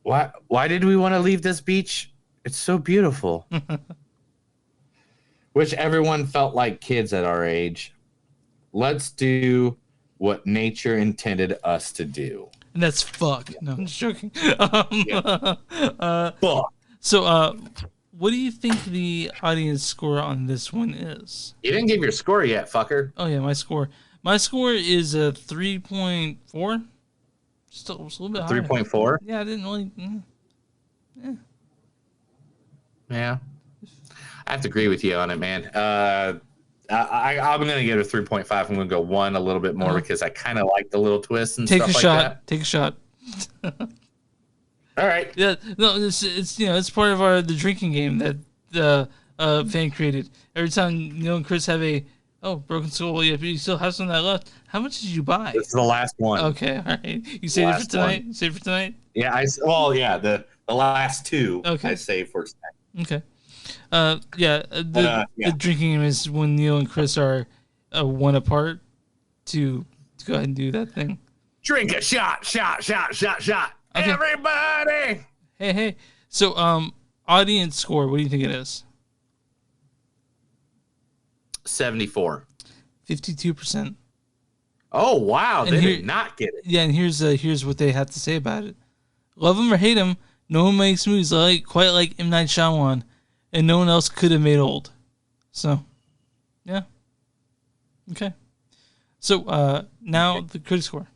did we want to leave this beach? It's so beautiful. Which everyone felt like kids at our age. Let's do what nature intended us to do. And that's fuck. No, I'm just joking. Fuck. So, what do you think the audience score on this one is? You didn't give your score yet, fucker. Oh yeah, my score. My score is a 3.4. Still a little bit higher. 3.4. Yeah, I didn't really. Yeah. I have to agree with you on it, man. I'm going to give it a 3.5. I'm going to go 1 a little bit more because I kind of like the little twists and stuff like that. Take a shot. All right. Yeah, no, it's it's part of the drinking game that the fan created. Every time Neil and Chris have broken skull, yeah, but you still have some of that left. How much did you buy? This is the last one. Okay, all right. You saved it for tonight. You saved it for tonight. Yeah, the last two. Okay. I saved for tonight. Okay. The drinking game is when Neil and Chris are one apart to go ahead and do that thing. Drink a shot. Okay. Everybody. Hey. So, audience score, what do you think it is? 74. 52%. Oh, wow. They did not get it. Yeah, and here's what they have to say about it. Love him or hate him, no one makes movies quite like M. Night Shyamalan, and no one else could have made old. So, yeah. Okay. So, now the critic score.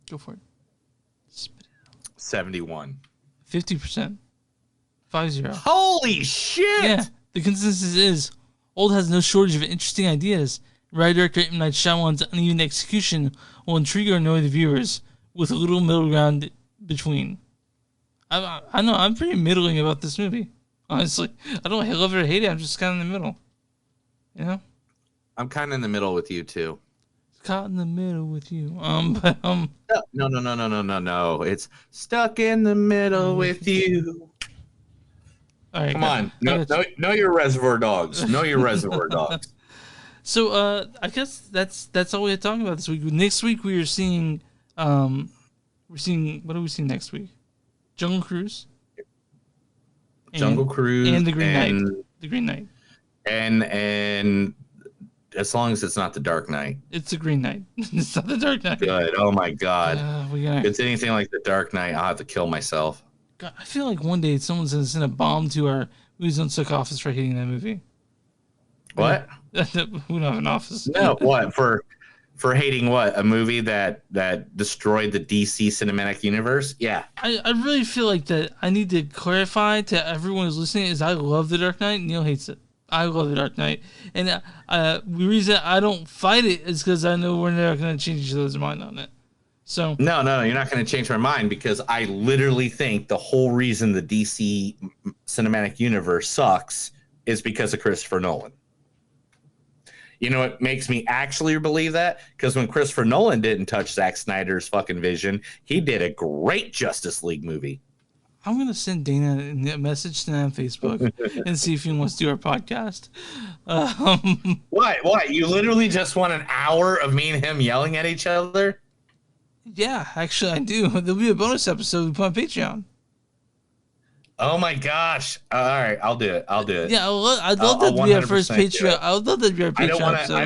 Go for it. Spit it out. 71. 50%. 50. Holy shit! Yeah. The consensus is Old has no shortage of interesting ideas. Writer-director M. Night Shyamalan's uneven execution will intrigue or annoy the viewers, with a little middle ground between. I know, I'm pretty middling about this movie. Honestly. I don't love it or hate it, I'm just kind of in the middle. You know? I'm kind of in the middle with you, too. Caught in the middle with you. No. It's stuck in the middle with you. All right, come on. Know your Reservoir Dogs. Know your Reservoir Dogs. So I guess that's all we had to talk about this week. Next week we are seeing what do we see next week? Jungle Cruise. Jungle Cruise and the Green Knight. The Green Knight. And as long as it's not the Dark Knight. It's the Green Knight. It's not the Dark Knight. Good. Oh my God. If it's anything like the Dark Knight, I'll have to kill myself. God, I feel like one day someone's gonna send a bomb to our Movies Don't Suck office for hating that movie. What? We don't have an office. No, what? For hating what? A movie that destroyed the DC cinematic universe? Yeah. I really feel like that I need to clarify to everyone who's listening is I love The Dark Knight. Neil hates it. I love The Dark Knight. And the reason I don't fight it is because I know we're not going to change each other's mind on it. So No, you're not going to change my mind because I literally think the whole reason the DC cinematic universe sucks is because of Christopher Nolan. You know what makes me actually believe that? Because when Christopher Nolan didn't touch Zack Snyder's fucking vision, he did a great Justice League movie. I'm going to send Dana a message to on Facebook and see if he wants to do our podcast. What? You literally just want an hour of me and him yelling at each other? Yeah, actually, I do. There'll be a bonus episode we put on Patreon. Oh my gosh! All right, I'll do it. Yeah, I'd love that to be our first Patreon. I would love that to be our Patreon episode. I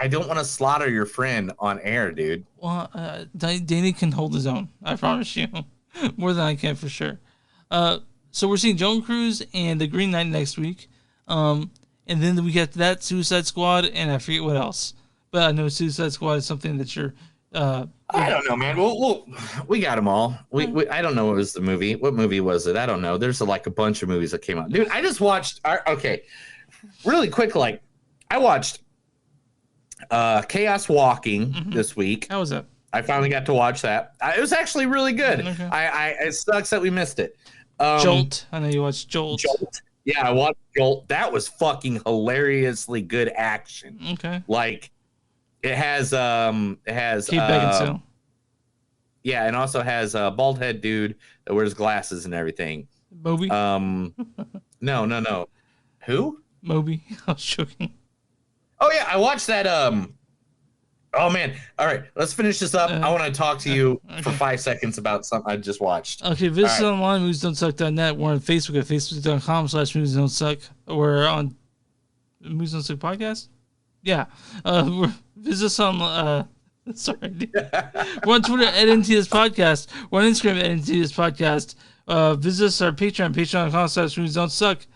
don't want to slaughter your friend on air, dude. Well, Danny can hold his own. I promise you, more than I can for sure. So we're seeing Joan Cruise and The Green Knight next week, and then the week after that, Suicide Squad, and I forget what else. But I know Suicide Squad is something that you're. I don't know, man. We got them all. I don't know what was the movie. What movie was it? I don't know. There's like a bunch of movies that came out. Dude, I just watched. Okay, really quick. Like, I watched Chaos Walking this week. How was that? I finally got to watch that. It was actually really good. Okay. It sucks that we missed it. Jolt. I know you watched Jolt. Yeah, I watched Jolt. That was fucking hilariously good action. Okay. Like. It has Kate Beckinsale. Yeah, and also has a bald head dude that wears glasses and everything. Moby. No. Who? Moby. I was joking. Oh yeah, I watched that. Oh man. All right, let's finish this up. I want to talk to you for 5 seconds about something I just watched. Okay, visit us online, moviesdon'tsuck.net. We're on Facebook at facebook.com/moviesdon'tsuck. We're on Movies Don't Suck Podcast. Yeah. Visit us on sorry. We're on Twitter at NTS Podcast. We're on Instagram at NTS Podcast. Visit us our Patreon, patreon.com/movies don't suck.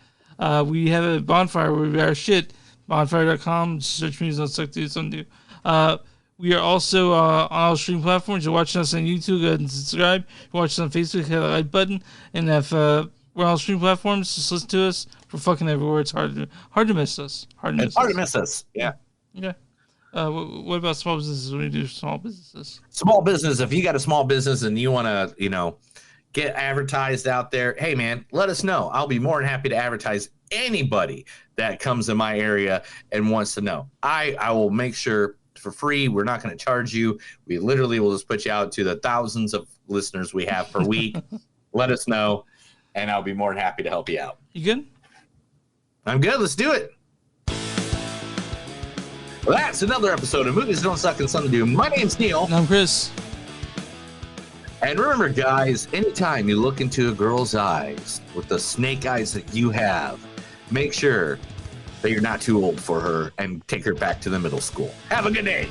We have a bonfire where we our shit. Bonfire.com, search movies don't suck, do something do. We are also on all streaming platforms. You're watching us on YouTube, go ahead and subscribe. You're watching us on Facebook, hit the like button. And if we're on all streaming platforms, just listen to us. We're fucking everywhere. It's hard to miss us. Hard to miss us. Yeah. Okay. What about small businesses? What do you do for small businesses? Small business. If you got a small business and you want to, get advertised out there, hey man, let us know. I'll be more than happy to advertise anybody that comes in my area and wants to know. I will make sure for free. We're not going to charge you. We literally will just put you out to the thousands of listeners we have per week. Let us know, and I'll be more than happy to help you out. You good? I'm good. Let's do it. Well, that's another episode of Movies Don't Suck and Something to Do. My name's Neil. And I'm Chris. And remember, guys, anytime you look into a girl's eyes with the snake eyes that you have, make sure that you're not too old for her and take her back to the middle school. Have a good day.